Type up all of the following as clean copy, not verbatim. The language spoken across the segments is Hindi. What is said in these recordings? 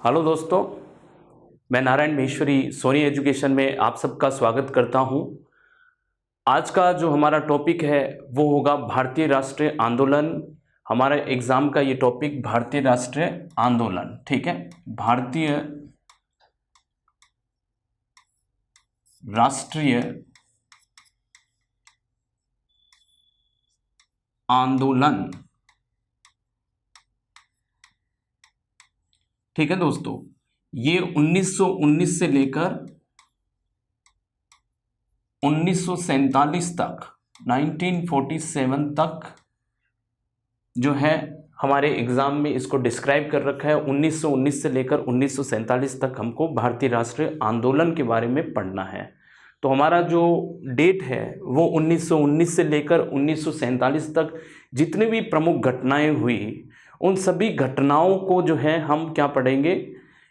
हेलो दोस्तों, मैं नारायण महेश्वरी सोनी एजुकेशन में आप सबका स्वागत करता हूं। आज का जो हमारा टॉपिक है वो होगा भारतीय राष्ट्रीय आंदोलन। हमारा एग्जाम का ये टॉपिक भारतीय राष्ट्रीय आंदोलन, ठीक है। भारतीय राष्ट्रीय आंदोलन, ठीक है दोस्तों। ये 1919 से लेकर 1947 तक, 1947 तक जो है हमारे एग्जाम में इसको डिस्क्राइब कर रखा है। 1919 से लेकर 1947 तक हमको भारतीय राष्ट्रीय आंदोलन के बारे में पढ़ना है। तो हमारा जो डेट है वो 1919 से लेकर 1947 तक जितनी भी प्रमुख घटनाएं हुई, उन सभी घटनाओं को जो है हम क्या पढ़ेंगे,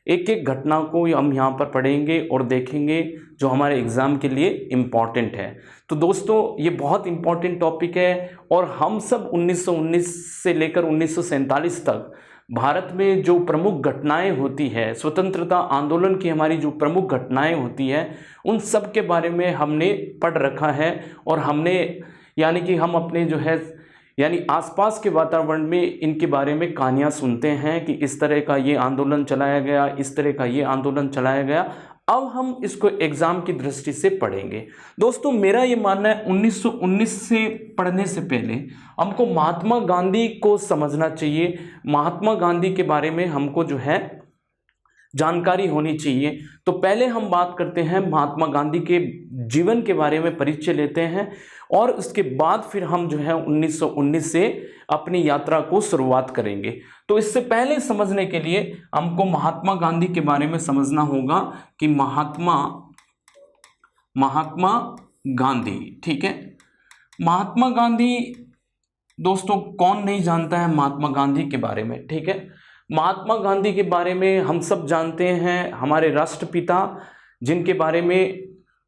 एक एक घटना को हम यहाँ पर पढ़ेंगे और देखेंगे जो हमारे एग्ज़ाम के लिए इम्पॉर्टेंट है। तो दोस्तों ये बहुत इम्पॉर्टेंट टॉपिक है और हम सब 1919 से लेकर 1947 तक भारत में जो प्रमुख घटनाएं होती है, स्वतंत्रता आंदोलन की हमारी जो प्रमुख घटनाएं होती है, उन सब के बारे में हमने पढ़ रखा है। और हमने यानी कि हम अपने जो है यानी आसपास के वातावरण में इनके बारे में कहानियाँ सुनते हैं कि इस तरह का ये आंदोलन चलाया गया, इस तरह का ये आंदोलन चलाया गया। अब हम इसको एग्ज़ाम की दृष्टि से पढ़ेंगे। दोस्तों मेरा ये मानना है 1919 से पढ़ने से पहले हमको महात्मा गांधी को समझना चाहिए। महात्मा गांधी के बारे में हमको जो है जानकारी होनी चाहिए। तो पहले हम बात करते हैं महात्मा गांधी के जीवन के बारे में, परिचय लेते हैं और उसके बाद फिर हम जो है 1919 से अपनी यात्रा को शुरुआत करेंगे। तो इससे पहले समझने के लिए हमको महात्मा गांधी के बारे में समझना होगा कि महात्मा गांधी, ठीक है। महात्मा गांधी दोस्तों कौन नहीं जानता है महात्मा गांधी के बारे में, ठीक है। महात्मा गांधी के बारे में हम सब जानते हैं, हमारे राष्ट्रपिता, जिनके बारे में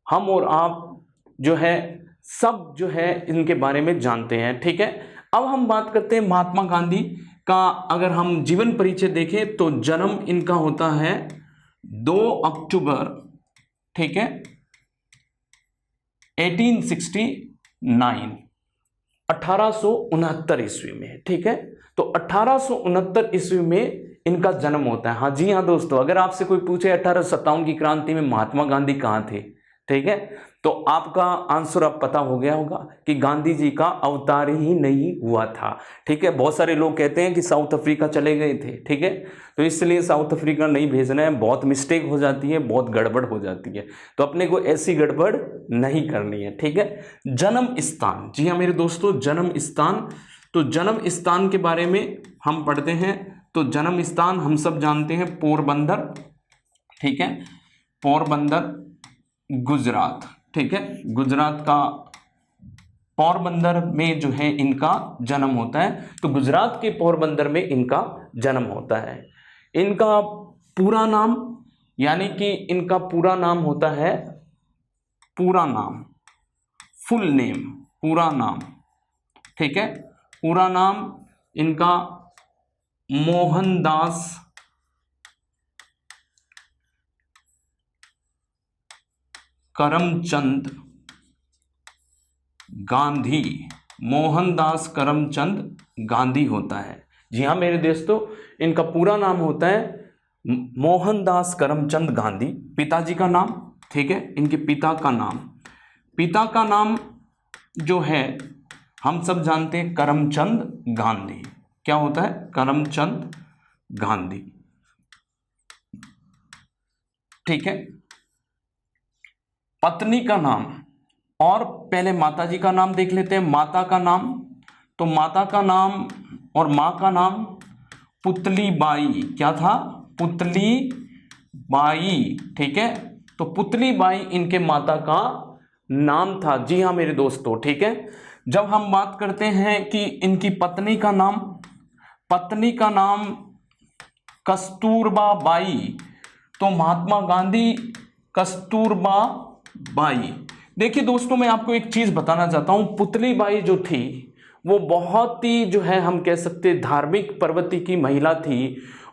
हम और आप जो है सब जो है इनके बारे में जानते हैं, ठीक है। अब हम बात करते हैं महात्मा गांधी का। अगर हम जीवन परिचय देखें तो जन्म इनका होता है 2 अक्टूबर, ठीक है, 1869, 1869 ईस्वी में, ठीक है। तो 1869 ईस्वी में इनका जन्म होता है। हाँ जी हाँ दोस्तों, अगर आपसे कोई पूछे 1857 की क्रांति में महात्मा गांधी कहाँ थे, ठीक है, तो आपका आंसर अब पता हो गया होगा कि गांधी जी का अवतार ही नहीं हुआ था, ठीक है। बहुत सारे लोग कहते हैं कि साउथ अफ्रीका चले गए थे, ठीक है, तो इसलिए साउथ अफ्रीका नहीं भेजना है, बहुत मिस्टेक हो जाती है, बहुत गड़बड़ हो जाती है। तो अपने को ऐसी गड़बड़ नहीं करनी है, ठीक है। जन्म स्थान, जी हाँ मेरे दोस्तों, जन्म स्थान। तो जन्म स्थान के बारे में हम पढ़ते हैं। तो जन्म स्थान हम सब जानते हैं पोरबंदर, ठीक है, पोरबंदर गुजरात, ठीक है। गुजरात का पोरबंदर में जो है इनका जन्म होता है। तो गुजरात के पोरबंदर में इनका जन्म होता है। इनका पूरा नाम, यानी कि इनका पूरा नाम होता है, पूरा नाम, फुल नेम, पूरा नाम, ठीक है। पूरा नाम इनका मोहनदास करमचंद गांधी, मोहनदास करमचंद गांधी होता है। जी हाँ मेरे दोस्तों, इनका पूरा नाम होता है मोहनदास करमचंद गांधी। पिताजी का नाम, ठीक है, इनके पिता का नाम जो है हम सब जानते हैं करमचंद गांधी। क्या होता है? करमचंद गांधी, ठीक है। पत्नी का नाम, और पहले माताजी का नाम देख लेते हैं। माता का नाम, तो माता का नाम और माँ का नाम पुतली बाई। क्या था? पुतली बाई, ठीक है। तो पुतली बाई इनके माता का नाम था। जी हाँ मेरे दोस्तों, ठीक है। जब हम बात करते हैं कि इनकी पत्नी का नाम कस्तूरबा बाई, तो महात्मा गांधी कस्तूरबा बाई। देखिए दोस्तों, मैं आपको एक चीज बताना चाहता हूं। पुतली बाई जो थी वो बहुत ही जो है हम कह सकते धार्मिक प्रवृत्ति की महिला थी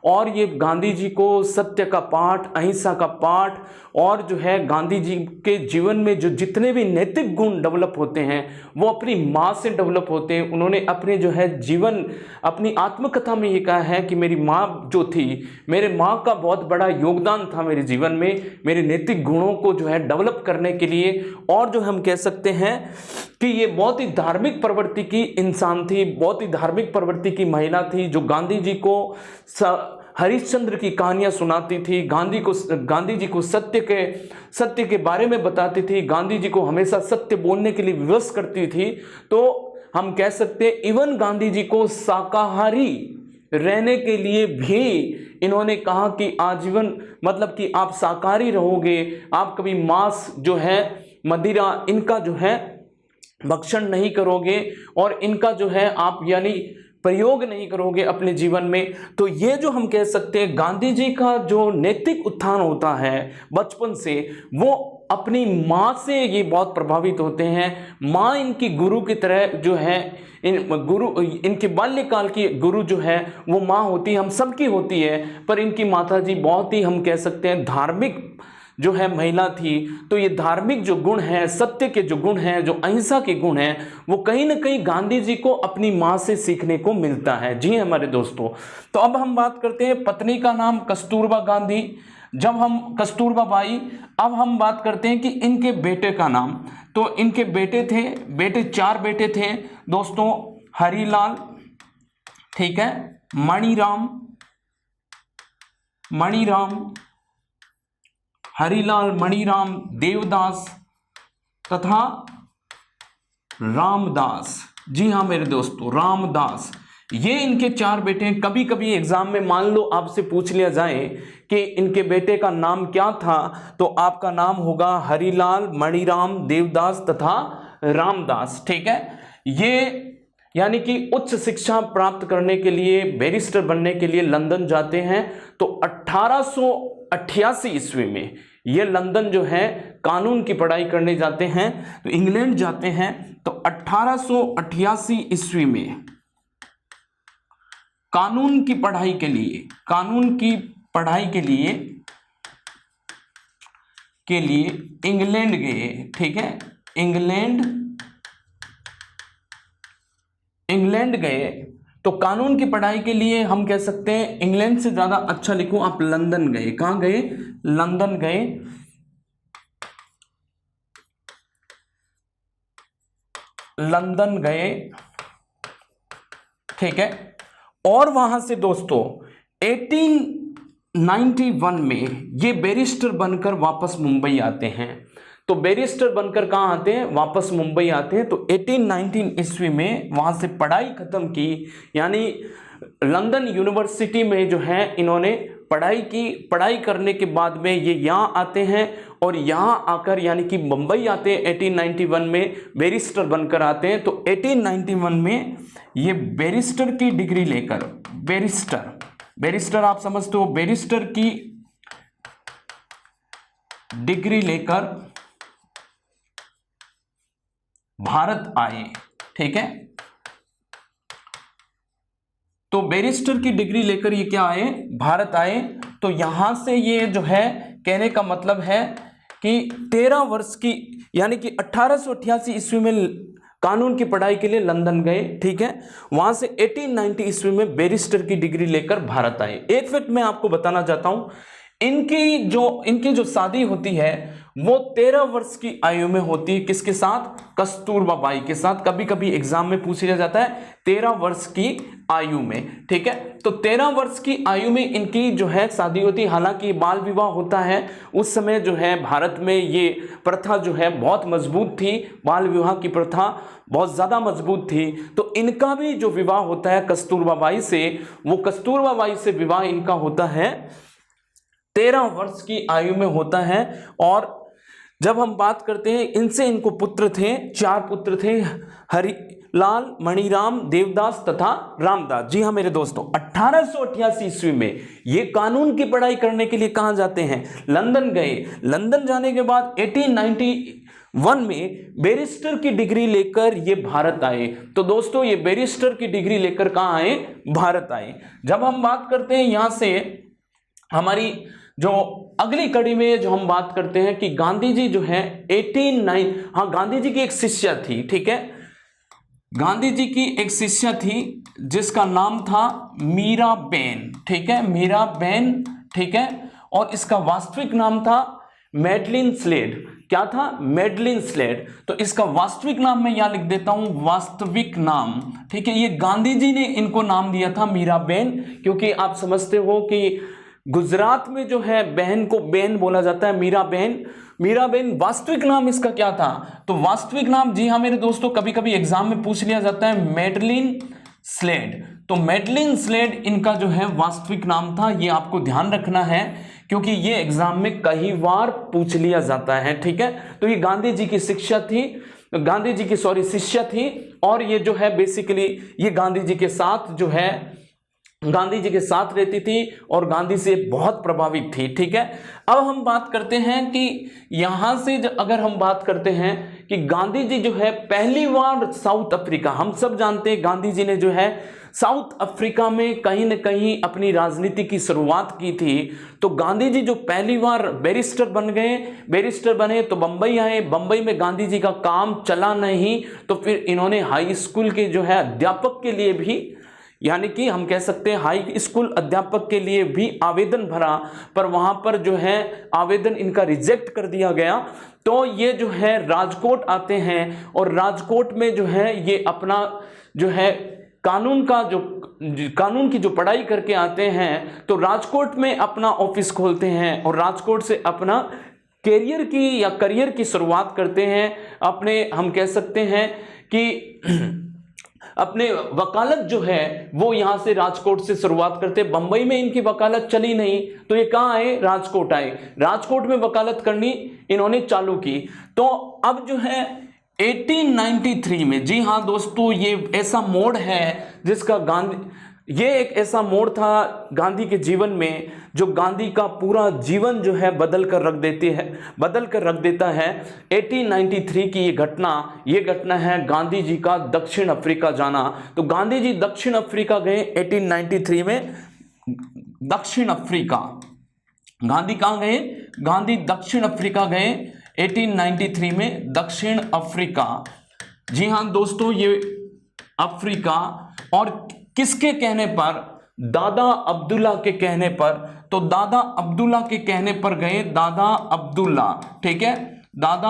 और ये गांधी जी को सत्य का पाठ, अहिंसा का पाठ और जो है गांधी जी के जीवन में जो जितने भी नैतिक गुण डेवलप होते हैं वो अपनी माँ से डेवलप होते हैं। उन्होंने अपने जो है जीवन, अपनी आत्मकथा में ये कहा है कि मेरी माँ जो थी, मेरे माँ का बहुत बड़ा योगदान था मेरे जीवन में, मेरे नैतिक गुणों को जो है डेवलप करने के लिए। और जो हम कह सकते हैं कि ये बहुत ही धार्मिक प्रवृत्ति की इंसान थी, बहुत ही धार्मिक प्रवृत्ति की महिला थी, जो गांधी जी को हरिश्चंद्र की कहानियां सुनाती थी, गांधी जी को सत्य के बारे में बताती थी, गांधी जी को हमेशा सत्य बोलने के लिए विवश करती थी। तो हम कह सकते हैं इवन गांधी जी को शाकाहारी रहने के लिए भी इन्होंने कहा कि आजीवन, मतलब कि आप शाकाहारी रहोगे, आप कभी मांस जो है, मदिरा, इनका जो है भक्षण नहीं करोगे और इनका जो है आप यानी प्रयोग नहीं करोगे अपने जीवन में। तो ये जो हम कह सकते हैं गांधी जी का जो नैतिक उत्थान होता है बचपन से, वो अपनी माँ से ये बहुत प्रभावित होते हैं। माँ इनकी गुरु की तरह जो है, इनके बाल्यकाल की गुरु जो है वो माँ होती है, हम सबकी होती है, पर इनकी माता जी बहुत ही हम कह सकते हैं धार्मिक जो है महिला थी। तो ये धार्मिक जो गुण है, सत्य के जो गुण हैं, जो अहिंसा के गुण हैं, वो कहीं ना कहीं गांधी जी को अपनी माँ से सीखने को मिलता है। जी हमारे दोस्तों, तो अब हम बात करते हैं पत्नी का नाम कस्तूरबा गांधी, जब हम कस्तूरबा बाई। अब हम बात करते हैं कि इनके बेटे का नाम। तो इनके बेटे 4 बेटे थे दोस्तों, हरिलाल, ठीक है, मणिराम, हरिलाल, मणिराम, देवदास तथा रामदास। जी हाँ मेरे दोस्तों, रामदास, ये इनके 4 बेटे हैं। कभी कभी एग्जाम में मान लो आपसे पूछ लिया जाए कि इनके बेटे का नाम क्या था, तो आपका नाम होगा हरिलाल, मणिराम, देवदास तथा रामदास, ठीक है। ये यानी कि उच्च शिक्षा प्राप्त करने के लिए, बैरिस्टर बनने के लिए लंदन जाते हैं। तो 1888 ईस्वी में ये लंदन जो है कानून की पढ़ाई करने जाते हैं, तो इंग्लैंड जाते हैं। तो 1888 ईस्वी में कानून की पढ़ाई के लिए इंग्लैंड गए, ठीक है, इंग्लैंड गए। तो कानून की पढ़ाई के लिए हम कह सकते हैं इंग्लैंड से ज्यादा अच्छा लिखो आप, लंदन गए। कहां गए? लंदन गए। लंदन गए, ठीक है। और वहां से दोस्तों 1891 में ये बैरिस्टर बनकर वापस मुंबई आते हैं। तो बैरिस्टर बनकर कहां आते हैं? वापस मुंबई आते हैं। तो 1819 ईस्वी में वहां से पढ़ाई खत्म की, यानी लंदन यूनिवर्सिटी में जो है इन्होंने पढ़ाई की। पढ़ाई करने के बाद में ये यहाँ आते हैं और यहाँ आकर यानी कि मुंबई आते हैं 1891 में, बैरिस्टर बनकर आते हैं। तो 1891 में ये बैरिस्टर की डिग्री लेकर, बैरिस्टर आप समझते हो, बैरिस्टर की डिग्री लेकर भारत आए, ठीक है। तो बैरिस्टर की डिग्री लेकर ये क्या आए? भारत आए। तो यहां से ये जो है कहने का मतलब है कि 13 वर्ष की, यानी कि 1888 ईस्वी में कानून की पढ़ाई के लिए लंदन गए, ठीक है। वहां से 1890 ईस्वी में बैरिस्टर की डिग्री लेकर भारत आए। एक फैक्ट मैं आपको बताना चाहता हूं, इनकी जो शादी होती है वो 13 वर्ष की आयु में होती है। किसके साथ? कस्तूरबा बाई के साथ। कभी कभी एग्जाम में पूछ लिया जाता है 13 वर्ष की आयु में, ठीक है। तो 13 वर्ष की आयु में इनकी जो है शादी होती है। हालांकि बाल विवाह होता है, उस समय जो है भारत में ये प्रथा जो है बहुत मजबूत थी, बाल विवाह की प्रथा बहुत ज्यादा मजबूत थी। तो इनका भी जो विवाह होता है कस्तूरबा बाई से, वो कस्तूरबा बाई से विवाह इनका होता है 13 वर्ष की आयु में होता है। और जब हम बात करते हैं इनसे, इनको पुत्र थे, 4 पुत्र थे, हरिलाल, मणिराम, देवदास तथा रामदास। जी हाँ मेरे दोस्तों, 1888 ईस्वी में ये कानून की पढ़ाई करने के लिए कहां जाते हैं? लंदन गए। लंदन जाने के बाद 1901 में बैरिस्टर की डिग्री लेकर ये भारत आए। तो दोस्तों ये बैरिस्टर की डिग्री लेकर कहां आए? भारत आए। जब हम बात करते हैं यहां से हमारी जो अगली कड़ी में जो हम बात करते हैं कि गांधी जी जो है गांधी जी की एक शिष्या थी, ठीक है, गांधी जी की एक शिष्या थी जिसका नाम था मीराबेन, ठीक है, मीराबेन, ठीक है, और इसका वास्तविक नाम था मैडलिन स्लेड। क्या था? Madeleine Slade. तो इसका वास्तविक नाम मैं यहां लिख देता हूं, वास्तविक नाम, ठीक है। ये गांधी जी ने इनको नाम दिया था मीराबेन, क्योंकि आप समझते हो कि गुजरात में जो है बहन को बेन बोला जाता है, मीराबेन। मीराबेन वास्तविक नाम इसका क्या था? तो वास्तविक नाम, जी हाँ मेरे दोस्तों, कभी कभी एग्जाम में पूछ लिया जाता है, मैडलिन स्लेड। तो मैडलिन स्लेड इनका जो है वास्तविक नाम था। ये आपको ध्यान रखना है क्योंकि ये एग्जाम में कई बार पूछ लिया जाता है, ठीक है। तो ये गांधी जी की शिक्षा थी, गांधी जी की शिष्या थी, और ये जो है बेसिकली ये गांधी जी के साथ जो है गांधी जी के साथ रहती थी और गांधी से बहुत प्रभावित थी, ठीक है। अब हम बात करते हैं कि यहां से अगर हम बात करते हैं कि गांधी जी जो है पहली बार साउथ अफ्रीका, हम सब जानते हैं गांधी जी ने जो है साउथ अफ्रीका में कहीं न कहीं अपनी राजनीति की शुरुआत की थी। तो गांधी जी जो पहली बार बैरिस्टर बने तो बंबई आए। बंबई में गांधी जी का काम चला नहीं, तो फिर इन्होंने हाई स्कूल के जो है अध्यापक के लिए भी, यानी कि हम कह सकते हैं हाई स्कूल अध्यापक के लिए भी आवेदन भरा, पर वहां पर जो है आवेदन इनका रिजेक्ट कर दिया गया। तो ये जो है राजकोट आते हैं और राजकोट में जो है ये अपना जो है कानून की जो पढ़ाई करके आते हैं, तो राजकोट में अपना ऑफिस खोलते हैं और राजकोट से अपना करियर की शुरुआत करते हैं। अपने हम कह सकते हैं कि अपने वकालत जो है वो यहां से राजकोट से शुरुआत करते। बंबई में इनकी वकालत चली नहीं तो ये कहां आए? राजकोट आए। राजकोट में वकालत करनी इन्होंने चालू की। तो अब जो है 1893 में, जी हां दोस्तों, ये ऐसा मोड़ है जिसका ये एक ऐसा मोड़ था गांधी के जीवन में जो गांधी का पूरा जीवन जो है बदल कर रख देता है। 1893 की ये घटना है गांधी जी का दक्षिण अफ्रीका जाना। तो गांधी जी दक्षिण अफ्रीका गए 1893 में। दक्षिण अफ्रीका गांधी कहां गए? गांधी दक्षिण अफ्रीका गए 1893 में, दक्षिण अफ्रीका। जी हां दोस्तों, ये अफ्रीका, और किसके कहने पर? दादा अब्दुल्ला के कहने पर। तो दादा अब्दुल्ला के कहने पर गए, दादा अब्दुल्ला, ठीक है, दादा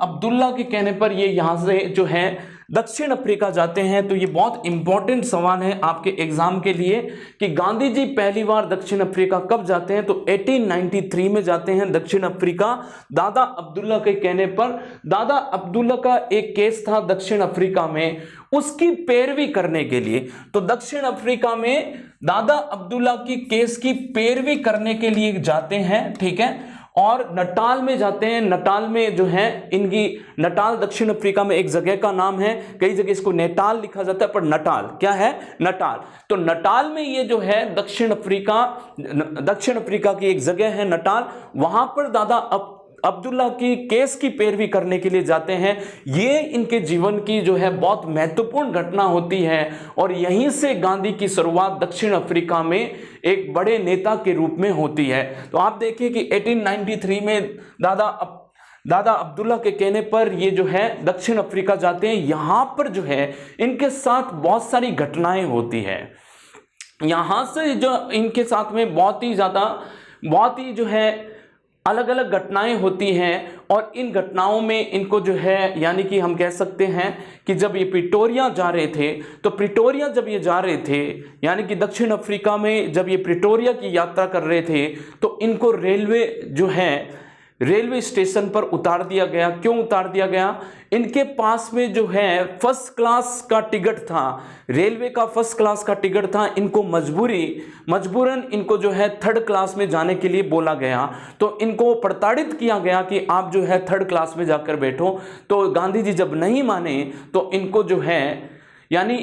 अब्दुल्ला के कहने पर ये यहां से जो है दक्षिण अफ्रीका जाते हैं। तो ये बहुत इंपॉर्टेंट सवाल है आपके एग्जाम के लिए कि गांधी जी पहली बार दक्षिण अफ्रीका कब जाते हैं? तो 1893 में जाते हैं दक्षिण अफ्रीका, दादा अब्दुल्ला के कहने पर। दादा अब्दुल्ला का एक केस था दक्षिण अफ्रीका में, उसकी पैरवी करने के लिए। तो दक्षिण अफ्रीका में दादा अब्दुल्ला की केस की पैरवी करने के लिए जाते हैं, ठीक है, और नटाल में जाते हैं। नटाल में जो है इनकी, नटाल दक्षिण अफ्रीका में एक जगह का नाम है, कई जगह इसको नेटाल लिखा जाता है, पर नटाल क्या है? नटाल। तो नटाल में ये जो है दक्षिण अफ्रीका की एक जगह है नटाल, वहां पर दादा अब्दुल्ला की केस की पैरवी करने के लिए जाते हैं। ये इनके जीवन की जो है बहुत महत्वपूर्ण घटना होती है और यहीं से गांधी की शुरुआत दक्षिण अफ्रीका में एक बड़े नेता के रूप में होती है। तो आप देखिए कि 1893 में दादा अब्दुल्ला के कहने पर ये जो है दक्षिण अफ्रीका जाते हैं। यहां पर जो है इनके साथ बहुत सारी घटनाएं होती है। यहां से जो इनके साथ में बहुत ही जो है अलग अलग घटनाएं होती हैं और इन घटनाओं में इनको जो है, यानी कि हम कह सकते हैं कि जब ये प्रिटोरिया जा रहे थे, तो प्रिटोरिया जब ये जा रहे थे, यानी कि दक्षिण अफ्रीका में जब ये प्रिटोरिया की यात्रा कर रहे थे, तो इनको रेलवे स्टेशन पर उतार दिया गया। क्यों उतार दिया गया? इनके पास में जो है फर्स्ट क्लास का टिकट था, रेलवे का फर्स्ट क्लास का टिकट था। इनको मजबूरन इनको जो है थर्ड क्लास में जाने के लिए बोला गया। तो इनको प्रताड़ित किया गया कि आप जो है थर्ड क्लास में जाकर बैठो। तो गांधी जी जब नहीं माने तो इनको जो है, यानी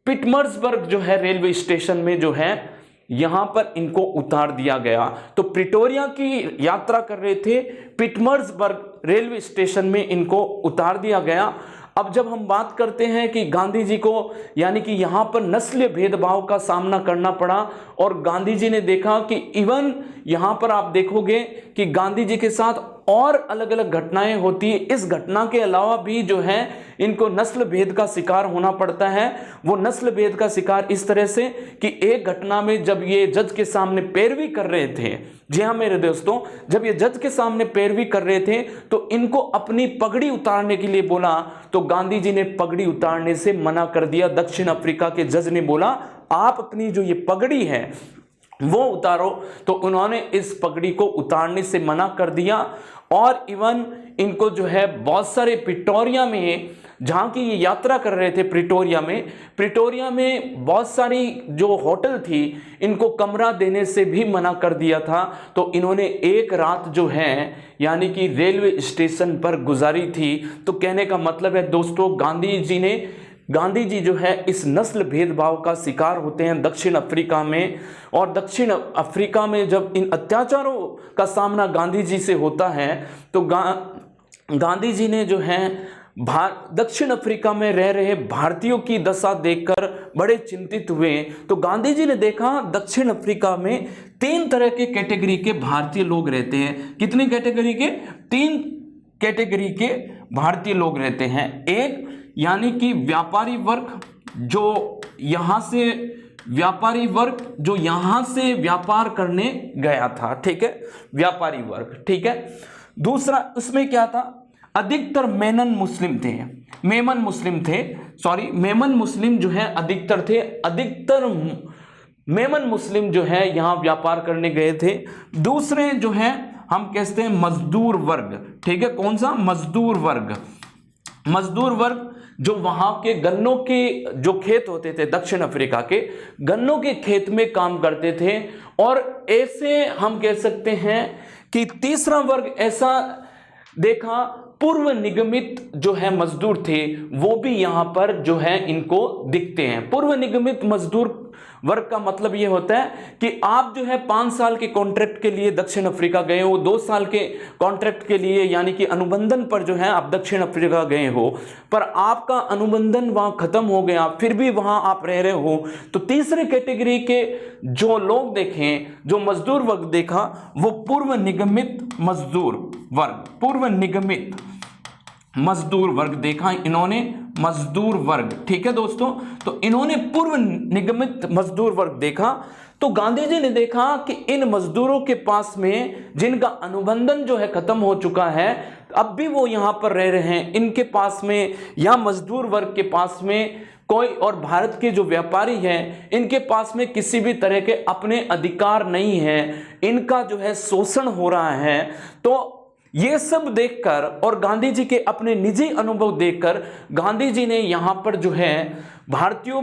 पिटमर्सबर्ग जो है रेलवे स्टेशन में जो है यहां पर इनको उतार दिया गया। तो प्रिटोरिया की यात्रा कर रहे थे, पिटमर्सबर्ग रेलवे स्टेशन में इनको उतार दिया गया। अब जब हम बात करते हैं कि गांधी जी को यानी कि यहां पर नस्लीय भेदभाव का सामना करना पड़ा और गांधी जी ने देखा कि इवन यहां पर आप देखोगे कि गांधी जी के साथ और अलग अलग घटनाएं होती है। इस घटना के अलावा भी जो है इनको नस्ल भेद का शिकार होना पड़ता है। वो नस्ल भेद का शिकार इस तरह से कि एक घटना में जब ये जज के सामने पैरवी कर रहे थे, जी हाँ मेरे दोस्तों, जब ये जज के सामने पैरवी कर रहे थे तो इनको अपनी पगड़ी उतारने के लिए बोला, तो गांधी जी ने पगड़ी उतारने से मना कर दिया। दक्षिण अफ्रीका के जज ने बोला आप अपनी जो ये पगड़ी है वो उतारो, तो उन्होंने इस पगड़ी को उतारने से मना कर दिया। और इवन इनको जो है बहुत सारे प्रिटोरिया में, जहां की ये यात्रा कर रहे थे प्रिटोरिया में बहुत सारी जो होटल थी इनको कमरा देने से भी मना कर दिया था। तो इन्होंने एक रात जो है यानी कि रेलवे स्टेशन पर गुजारी थी। तो कहने का मतलब है दोस्तों, गांधी जी जो है इस नस्ल भेदभाव का शिकार होते हैं दक्षिण अफ्रीका में। और दक्षिण अफ्रीका में जब इन अत्याचारों का सामना गांधी जी से होता है तो गांधी जी ने जो है दक्षिण अफ्रीका में रह रहे भारतीयों की दशा देखकर बड़े चिंतित हुए। तो गांधी जी ने देखा दक्षिण अफ्रीका में 3 तरह के कैटेगरी के भारतीय लोग रहते हैं। कितनी कैटेगरी के? 3 कैटेगरी के भारतीय लोग रहते हैं। एक यानी कि व्यापारी वर्ग जो यहां से व्यापार करने गया था, ठीक है, व्यापारी वर्ग, ठीक है। दूसरा उसमें क्या था, अधिकतर मेमन मुस्लिम जो है अधिकतर मेमन मुस्लिम जो है यहां व्यापार करने गए थे। दूसरे जो है हम कहते हैं मजदूर वर्ग, ठीक है। कौन सा? मजदूर वर्ग जो वहां के गन्नों के जो खेत होते थे, दक्षिण अफ्रीका के गन्नों के खेत में काम करते थे। और ऐसे हम कह सकते हैं कि तीसरा वर्ग ऐसा देखा, पूर्व निगमित जो है मजदूर थे वो भी यहां पर जो है इनको दिखते हैं। पूर्व निगमित मजदूर वर्ग का मतलब यह होता है कि आप जो है 5 साल के कॉन्ट्रैक्ट के लिए दक्षिण अफ्रीका गए हो, 2 साल के कॉन्ट्रैक्ट के लिए यानी कि अनुबंधन पर जो है आप दक्षिण अफ्रीका गए हो, पर आपका अनुबंधन वहां खत्म हो गया, फिर भी वहां आप रह रहे हो। तो तीसरे कैटेगरी के जो लोग देखें, जो मजदूर वर्ग देखा, वो पूर्व निगमित मजदूर वर्ग देखा इन्होंने, मजदूर वर्ग, ठीक है दोस्तों। तो इन्होंने पूर्व निगमित मजदूर वर्ग देखा। तो गांधी जी ने देखा कि इन मजदूरों के पास में जिनका अनुबंधन जो है खत्म हो चुका है, अब भी वो यहां पर रह रहे हैं, इनके पास में या मजदूर वर्ग के पास में कोई, और भारत के जो व्यापारी हैं इनके पास में किसी भी तरह के अपने अधिकार नहीं है, इनका जो है शोषण हो रहा है। तो ये सब देखकर और गांधी जी के अपने निजी अनुभव देखकर गांधी जी ने यहां पर जो है भारतीयों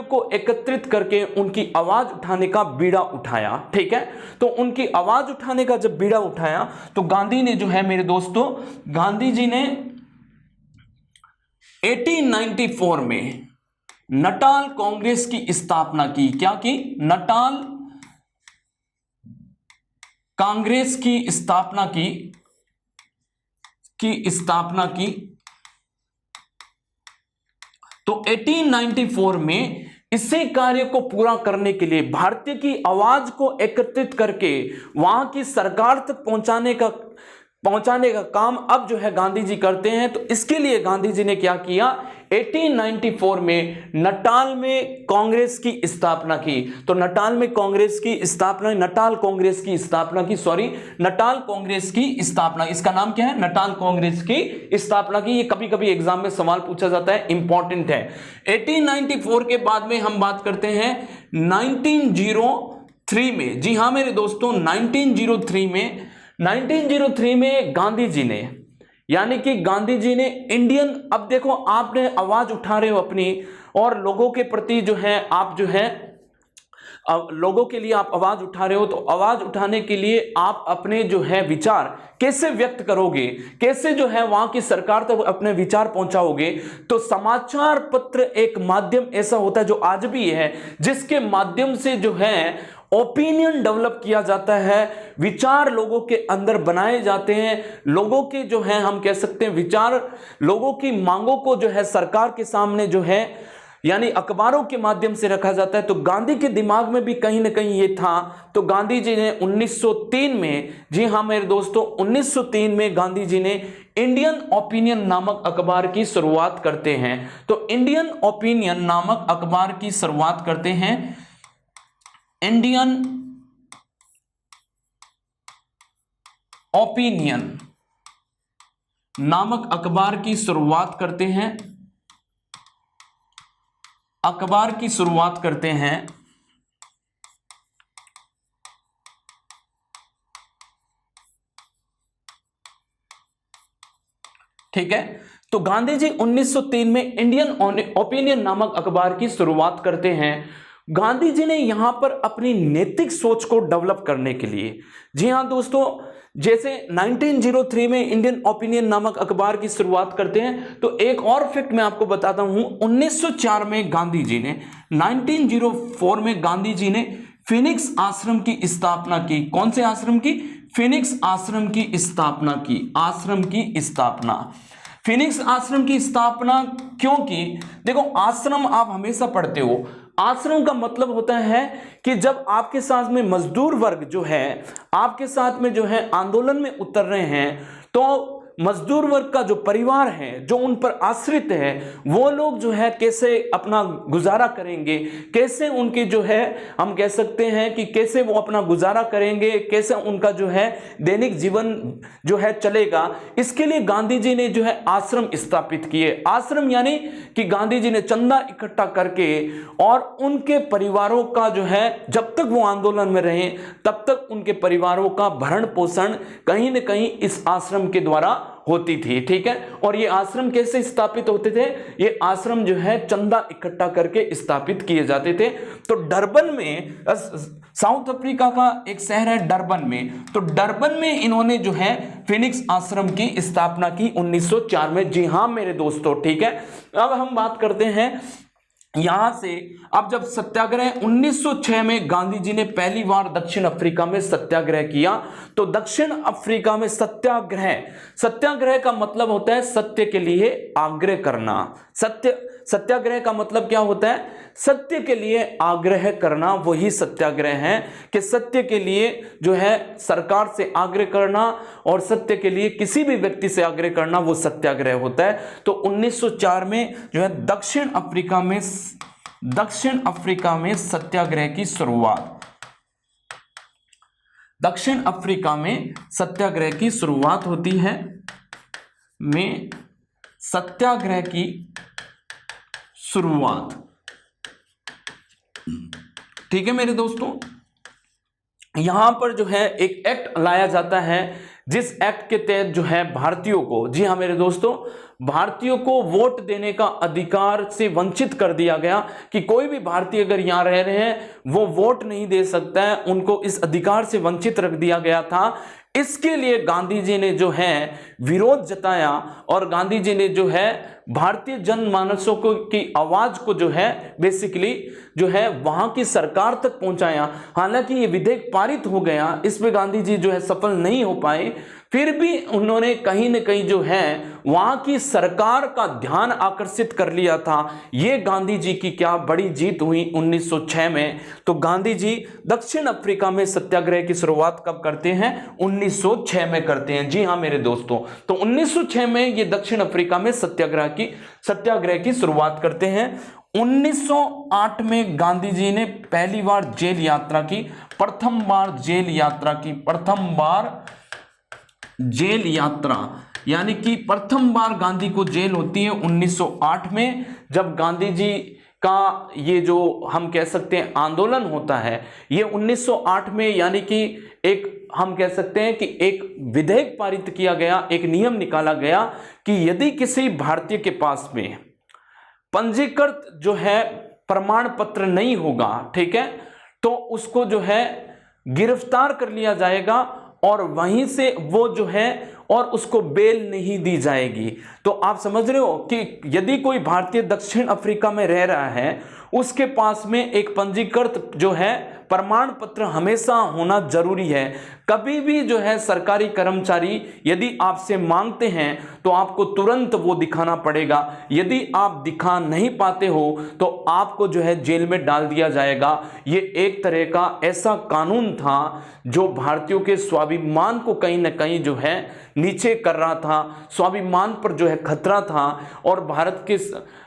को एकत्रित करके उनकी आवाज उठाने का बीड़ा उठाया, ठीक है। तो उनकी आवाज उठाने का जब बीड़ा उठाया तो गांधी ने जो है मेरे दोस्तों, गांधी जी ने 1894 में नटाल कांग्रेस की स्थापना की। क्या की? नटाल कांग्रेस की स्थापना की। तो 1894 में इसी कार्य को पूरा करने के लिए, भारतीय की आवाज को एकत्रित करके वहां की सरकार तक पहुंचाने का काम अब जो है गांधी जी करते हैं। तो इसके लिए गांधी जी ने क्या किया, 1894 में नटाल में कांग्रेस की स्थापना की। तो नटाल कांग्रेस की स्थापना, इसका नाम क्या है? नटाल कांग्रेस की स्थापना की। ये कभी कभी एग्जाम में सवाल पूछा जाता है, इंपॉर्टेंट है। 1894 के बाद में हम बात करते हैं 1903 में। जी हां मेरे दोस्तों, 1903 में गांधी जी ने इंडियन, अब देखो आपने आवाज उठा रहे हो अपनी, और लोगों के प्रति जो है आप जो है लोगों के लिए आप आवाज उठा रहे हो, तो आवाज उठाने के लिए आप अपने जो है विचार कैसे व्यक्त करोगे, कैसे जो है वहां की सरकार तक अपने विचार पहुंचाओगे। तो समाचार पत्र एक माध्यम ऐसा होता है जो आज भी है, जिसके माध्यम से जो है ओपिनियन डेवलप किया जाता है, विचार लोगों के अंदर बनाए जाते हैं, लोगों के जो है हम कह सकते हैं विचार, लोगों की मांगों को जो है सरकार के सामने जो है यानी अखबारों के माध्यम से रखा जाता है। तो गांधी के दिमाग में भी कहीं ना कहीं ये था। तो गांधी जी ने 1903 में, जी हाँ मेरे दोस्तों, 1903 में गांधी जी ने इंडियन ओपिनियन नामक अखबार की शुरुआत करते हैं। तो इंडियन ओपिनियन नामक अखबार की शुरुआत करते हैं, इंडियन ओपिनियन नामक अखबार की शुरुआत करते हैं, अखबार की शुरुआत करते हैं। ठीक है, तो गांधी जी 1903 में इंडियन ओपिनियन नामक अखबार की शुरुआत करते हैं। गांधी जी ने यहां पर अपनी नैतिक सोच को डेवलप करने के लिए, जी हां दोस्तों, जैसे 1903 में इंडियन ओपिनियन नामक अखबार की शुरुआत करते हैं, तो एक और फैक्ट मैं आपको बताता हूं, 1904 में गांधी जी ने, 1904 में गांधी जी ने फिनिक्स आश्रम की स्थापना की। कौन से आश्रम की? फिनिक्स आश्रम की स्थापना की, आश्रम की स्थापना, फिनिक्स आश्रम की स्थापना। क्योंकि देखो, आश्रम आप हमेशा पढ़ते हो, आश्रम का मतलब होता है कि जब आपके साथ में मजदूर वर्ग जो है आपके साथ में जो है आंदोलन में उतर रहे हैं, तो मजदूर वर्ग का जो परिवार है, जो उन पर आश्रित है, वो लोग जो है कैसे अपना गुजारा करेंगे, कैसे उनके जो है हम कह सकते हैं कि कैसे वो अपना गुजारा करेंगे, कैसे उनका जो है दैनिक जीवन जो है चलेगा। इसके लिए गांधी जी ने जो है आश्रम स्थापित किए। आश्रम यानी कि गांधी जी ने चंदा इकट्ठा करके और उनके परिवारों का जो है, जब तक वो आंदोलन में रहे तब तक उनके परिवारों का भरण पोषण कहीं ना कहीं इस आश्रम के द्वारा होती थी। ठीक है, और ये आश्रम कैसे स्थापित होते थे? ये आश्रम जो है चंदा इकट्ठा करके स्थापित किए जाते थे। तो डरबन में, साउथ अफ्रीका का एक शहर है डरबन में, तो डरबन में इन्होंने जो है फिनिक्स आश्रम की स्थापना की 1904 में। जी हां मेरे दोस्तों, ठीक है। अब हम बात करते हैं यहां से, अब जब सत्याग्रह 1906 में गांधी जी ने पहली बार दक्षिण अफ्रीका में सत्याग्रह किया। तो दक्षिण अफ्रीका में सत्याग्रह, सत्याग्रह का मतलब होता है सत्य के लिए आग्रह करना। सत्याग्रह का मतलब क्या होता है? सत्य के लिए आग्रह करना, वही सत्याग्रह है कि सत्य के लिए जो है सरकार से आग्रह करना और सत्य के लिए किसी भी व्यक्ति से आग्रह करना, वो सत्याग्रह होता है। तो 1904 में जो है दक्षिण अफ्रीका में सत्याग्रह की शुरुआत, दक्षिण अफ्रीका में सत्याग्रह की शुरुआत होती है, में सत्याग्रह की शुरुआत। ठीक है मेरे दोस्तों, यहां पर जो है एक एक्ट लाया जाता है, जिस एक्ट के तहत जो है भारतीयों को, जी हां मेरे दोस्तों, भारतीयों को वोट देने का अधिकार से वंचित कर दिया गया कि कोई भी भारतीय अगर यहां रह रहे हैं वो वोट नहीं दे सकता है, उनको इस अधिकार से वंचित रख दिया गया था। इसके लिए गांधी जी ने जो है विरोध जताया और गांधी जी ने जो है भारतीय जनमानसों को की आवाज को जो है बेसिकली जो है वहां की सरकार तक पहुंचाया। हालांकि ये विधेयक पारित हो गया, इसमें गांधी जी जो है सफल नहीं हो पाए, फिर भी उन्होंने कहीं न कहीं जो है वहां की सरकार का ध्यान आकर्षित कर लिया था। ये गांधी जी की क्या बड़ी जीत हुई 1906 में। तो गांधी जी दक्षिण अफ्रीका में सत्याग्रह की शुरुआत कब करते हैं? 1906 में करते हैं। जी हां मेरे दोस्तों, तो 1906 में ये दक्षिण अफ्रीका में सत्याग्रह की शुरुआत करते हैं। 1908 में गांधी जी ने पहली बार जेल यात्रा की, प्रथम बार जेल यात्रा, यानी कि प्रथम बार गांधी को जेल होती है 1908 में, जब गांधी जी का ये जो हम कह सकते हैं आंदोलन होता है, ये 1908 में, यानी कि एक हम कह सकते हैं कि एक विधेयक पारित किया गया, एक नियम निकाला गया कि यदि किसी भारतीय के पास में पंजीकृत जो है प्रमाण पत्र नहीं होगा, ठीक है, तो उसको जो है गिरफ्तार कर लिया जाएगा और वहीं से वो जो है और उसको बेल नहीं दी जाएगी। तो आप समझ रहे हो कि यदि कोई भारतीय दक्षिण अफ्रीका में रह रहा है, उसके पास में एक पंजीकृत जो है प्रमाण पत्र हमेशा होना जरूरी है। कभी भी जो है सरकारी कर्मचारी यदि आपसे मांगते हैं तो आपको तुरंत वो दिखाना पड़ेगा। यदि आप दिखा नहीं पाते हो तो आपको जो है जेल में डाल दिया जाएगा। ये एक तरह का ऐसा कानून था जो भारतीयों के स्वाभिमान को कहीं ना कहीं जो है नीचे कर रहा था, स्वाभिमान पर जो है खतरा था और भारत के,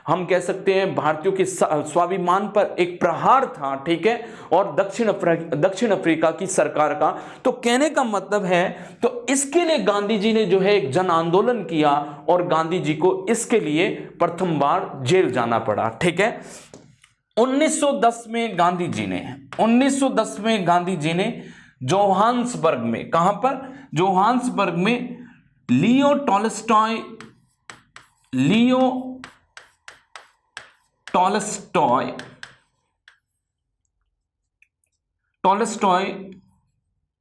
हम कह सकते हैं भारतीयों के स्वाभिमान पर एक प्रहार था, ठीक है, और दक्षिण अफ्रीका की सरकार का। तो कहने का मतलब है, तो इसके लिए गांधी जी ने जो है एक जन आंदोलन किया और गांधी जी को इसके लिए प्रथम बार जेल जाना पड़ा, ठीक है। 1910 में गांधी जी ने जोहान्सबर्ग में, कहां पर, जोहान्सबर्ग में लियो टॉलस्टॉय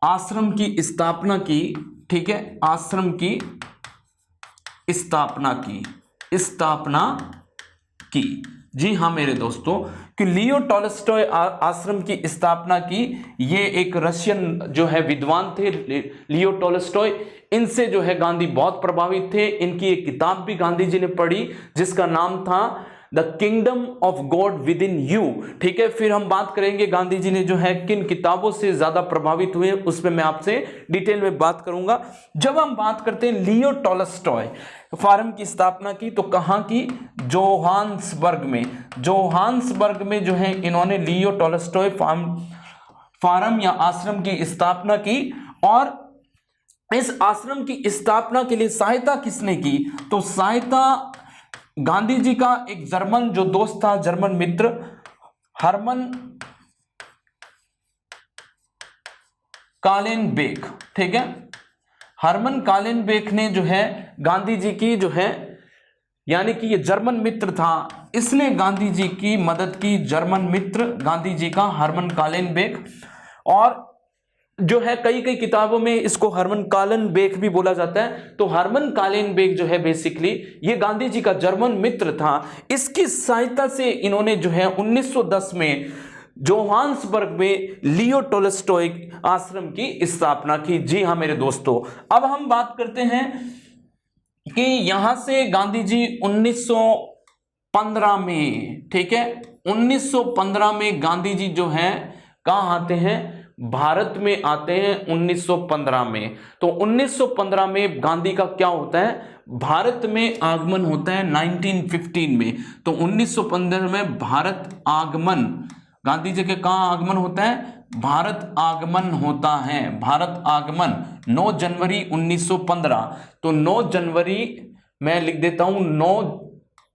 आश्रम की स्थापना की, ठीक है, आश्रम की स्थापना की। जी हाँ मेरे दोस्तों, कि लियो टॉलस्टॉय आश्रम की स्थापना की। ये एक रशियन जो है विद्वान थे, लियो टॉलस्टॉय। इनसे जो है गांधी बहुत प्रभावित थे। इनकी एक किताब भी गांधी जी ने पढ़ी जिसका नाम था the kingdom of God with in you, ठीक है। फिर हम बात करेंगे गांधी जी ने जो है किन किताबों से ज्यादा प्रभावित हुए, उसमें मैं आपसे डिटेल में बात करूंगा। जब हम बात करते हैं लियो टॉलस्टॉय फार्म की स्थापना की, तो कहां की, जोहान्सबर्ग में जो है इन्होंने लियो टॉलस्टॉय फार्म या आश्रम की स्थापना की। और इस आश्रम की स्थापना के लिए सहायता किसने की, तो सहायता गांधी जी का एक जर्मन जो दोस्त था, जर्मन मित्र हर्मन कालेनबेक, ठीक है। हर्मन कालेनबेक ने जो है गांधी जी की जो है, यानी कि ये जर्मन मित्र था, इसने गांधी जी की मदद की। जर्मन मित्र गांधी जी का हर्मन कालेनबेक, और जो है कई किताबों में इसको हर्मन कालेनबेक भी बोला जाता है। तो हर्मन कालेनबेक जो है बेसिकली ये गांधी जी का जर्मन मित्र था। इसकी सहायता से इन्होंने जो है 1910 में जोहान्सबर्ग में लियो टॉलस्टॉय आश्रम की स्थापना की। जी हाँ मेरे दोस्तों, अब हम बात करते हैं कि यहां से गांधी जी 1915 में, ठीक है, 1915 में गांधी जी जो है कहां आते हैं, भारत में आते हैं 1915 में। तो 1915 में गांधी का क्या होता है, भारत में आगमन होता है 1915 में। तो 1915 में भारत आगमन, गांधी जी के कहां आगमन होता है, भारत आगमन होता है। भारत आगमन 9 जनवरी 1915। तो 9 जनवरी मैं लिख देता हूं, 9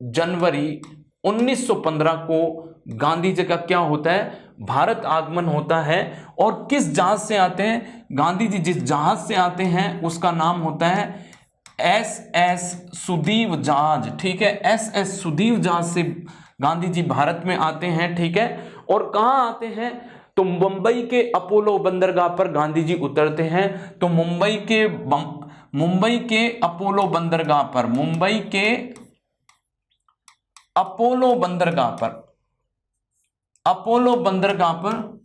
जनवरी 1915 को गांधी जी का क्या होता है, भारत आगमन होता है। और किस जहाज से आते हैं गांधी जी, जिस जहाज से आते हैं उसका नाम होता है SS सुदीव जहाज, ठीक है। SS सुदीव जहाज से गांधी जी भारत में आते हैं, ठीक है। और कहां आते हैं, तो मुंबई के अपोलो बंदरगाह पर गांधी जी उतरते हैं। तो मुंबई के अपोलो बंदरगाह पर, मुंबई के अपोलो बंदरगाह पर, अपोलो बंदरगाह पर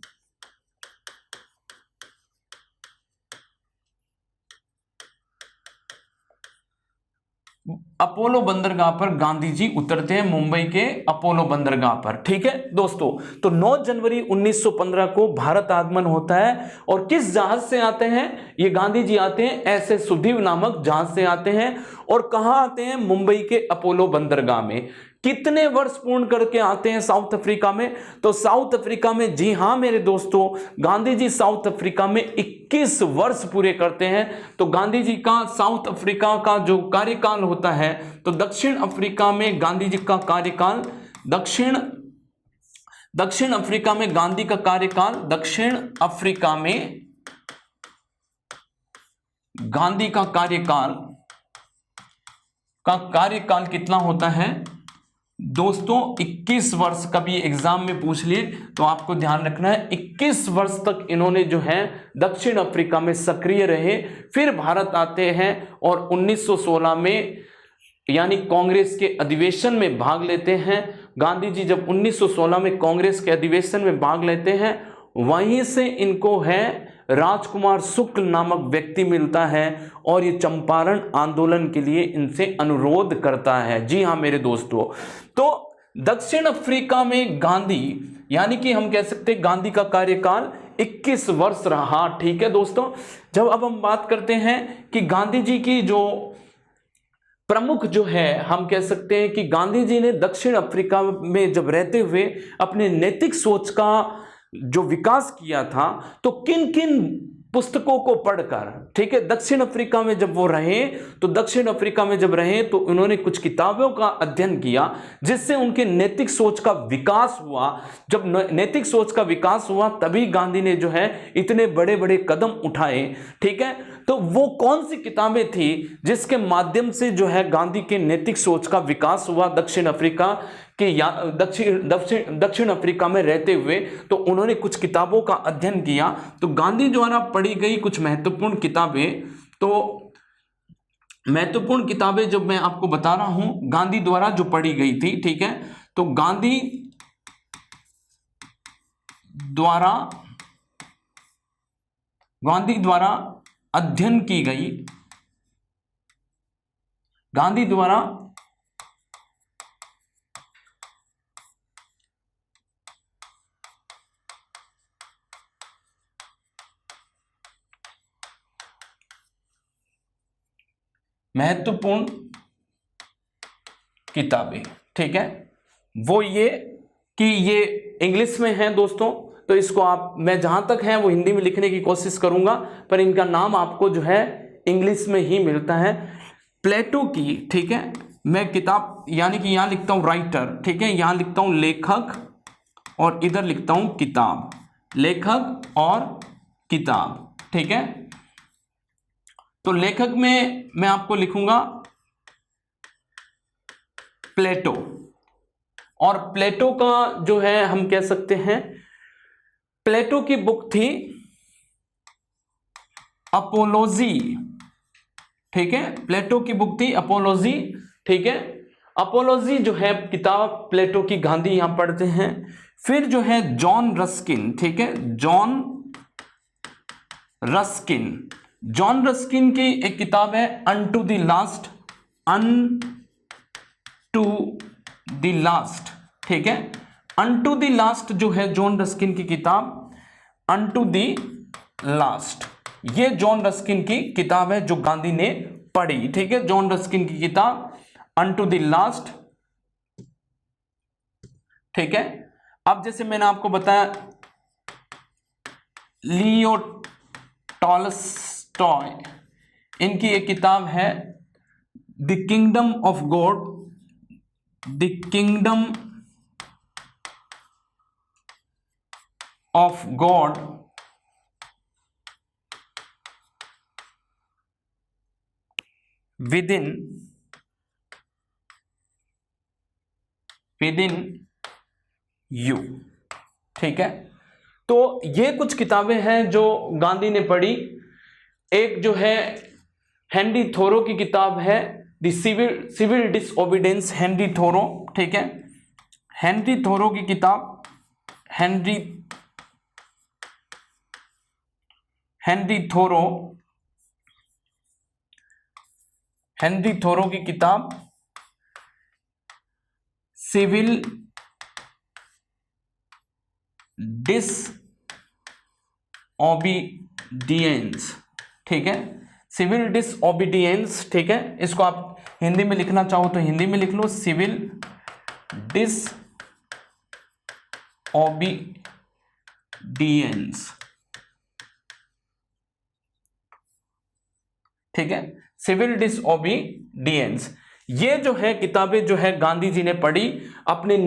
अपोलो बंदरगाह पर गांधी जी उतरते हैं, मुंबई के अपोलो बंदरगाह पर, ठीक है दोस्तों। तो 9 जनवरी 1915 को भारत आगमन होता है। और किस जहाज से आते हैं, ये गांधी जी आते हैं SS सुदीव नामक जहाज से आते हैं। और कहां आते हैं, मुंबई के अपोलो बंदरगाह में। कितने वर्ष पूर्ण करके आते हैं साउथ अफ्रीका में, तो साउथ अफ्रीका में, जी हां मेरे दोस्तों, गांधी जी साउथ अफ्रीका में 21 वर्ष पूरे करते हैं। तो गांधी जी का साउथ अफ्रीका का जो कार्यकाल होता है, तो दक्षिण अफ्रीका में गांधी जी का कार्यकाल, दक्षिण अफ्रीका में गांधी का कार्यकाल, दक्षिण अफ्रीका में गांधी का कार्यकाल कितना होता है, दोस्तों 21 वर्ष, कभी एग्जाम में पूछ लिए तो आपको ध्यान रखना है, 21 वर्ष तक इन्होंने जो है दक्षिण अफ्रीका में सक्रिय रहे। फिर भारत आते हैं और 1916 में यानी कांग्रेस के अधिवेशन में भाग लेते हैं। गांधी जी जब 1916 में कांग्रेस के अधिवेशन में भाग लेते हैं, वहीं से इनको है राजकुमार शुक्ल नामक व्यक्ति मिलता है और ये चंपारण आंदोलन के लिए इनसे अनुरोध करता है। जी हाँ मेरे दोस्तों, तो दक्षिण अफ्रीका में गांधी यानी कि हम कह सकते हैं गांधी का कार्यकाल 21 वर्ष रहा। ठीक है दोस्तों, जब अब हम बात करते हैं कि गांधी जी की जो प्रमुख जो है, हम कह सकते हैं कि गांधी जी ने दक्षिण अफ्रीका में जब रहते हुए अपने नैतिक सोच का जो विकास किया था, तो किन किन पुस्तकों को पढ़कर, ठीक है, दक्षिण अफ्रीका में जब वो रहे, तो दक्षिण अफ्रीका में जब रहे तो उन्होंने कुछ किताबों का अध्ययन किया जिससे उनके नैतिक सोच का विकास हुआ। जब नैतिक सोच का विकास हुआ तभी गांधी ने जो है इतने बड़े बड़े कदम उठाए। ठीक है, तो वो कौन सी किताबें थी जिसके माध्यम से जो है गांधी के नैतिक सोच का विकास हुआ दक्षिण अफ्रीका के दक्षिण अफ्रीका में रहते हुए? तो उन्होंने कुछ किताबों का अध्ययन किया। तो गांधी द्वारा पढ़ी गई कुछ महत्वपूर्ण किताबें, तो महत्वपूर्ण किताबें जब मैं आपको बता रहा हूं गांधी द्वारा जो पढ़ी गई थी, ठीक है, तो गांधी द्वारा अध्ययन की गई, गांधी द्वारा महत्वपूर्ण किताबें, ठीक है, वो ये कि ये इंग्लिश में है दोस्तों, तो इसको आप, मैं जहां तक है वो हिंदी में लिखने की कोशिश करूंगा, पर इनका नाम आपको जो है इंग्लिश में ही मिलता है। प्लेटो की, ठीक है, मैं किताब यानी कि यहां लिखता हूं राइटर, ठीक है, यहां लिखता हूं लेखक और इधर लिखता हूं किताब, लेखक और किताब, ठीक है। तो लेखक में मैं आपको लिखूंगा प्लेटो, और प्लेटो का जो है हम कह सकते हैं, प्लेटो की बुक थी अपोलोजी, ठीक है, प्लेटो की बुक थी अपोलोजी, ठीक है। अपोलोजी जो है किताब प्लेटो की गांधी यहां पढ़ते हैं। फिर जो है जॉन रस्किन, ठीक है, जॉन रस्किन की एक किताब है अनटू द लास्ट, ठीक है, अनटू द लास्ट जो है जॉन रस्किन की किताब, अनटू द लास्ट, ये जॉन रस्किन की किताब है जो गांधी ने पढ़ी, ठीक है, जॉन रस्किन की किताब अनटू द लास्ट, ठीक है। अब जैसे मैंने आपको बताया लियो टॉलस्टॉय, इनकी एक किताब है the kingdom of God, the kingdom of God within you, ठीक है। तो ये कुछ किताबें हैं जो गांधी ने पढ़ी। एक जो है हेनरी थोरो की किताब है द सिविल डिसओबीडियंस, हेनरी थोरो, ठीक है, हेनरी थोरो की किताब, हेनरी थोरो की किताब सिविल डिसओबीडियंस, ठीक है, सिविल डिसओबीडियंस, ठीक है। इसको आप हिंदी में लिखना चाहो तो हिंदी में लिख लो, सिविल डिसओबीडियंस, ठीक है, सिविल डिसओबीडियंस। ये जो है किताबें जो है गांधी जी ने पढ़ी अपने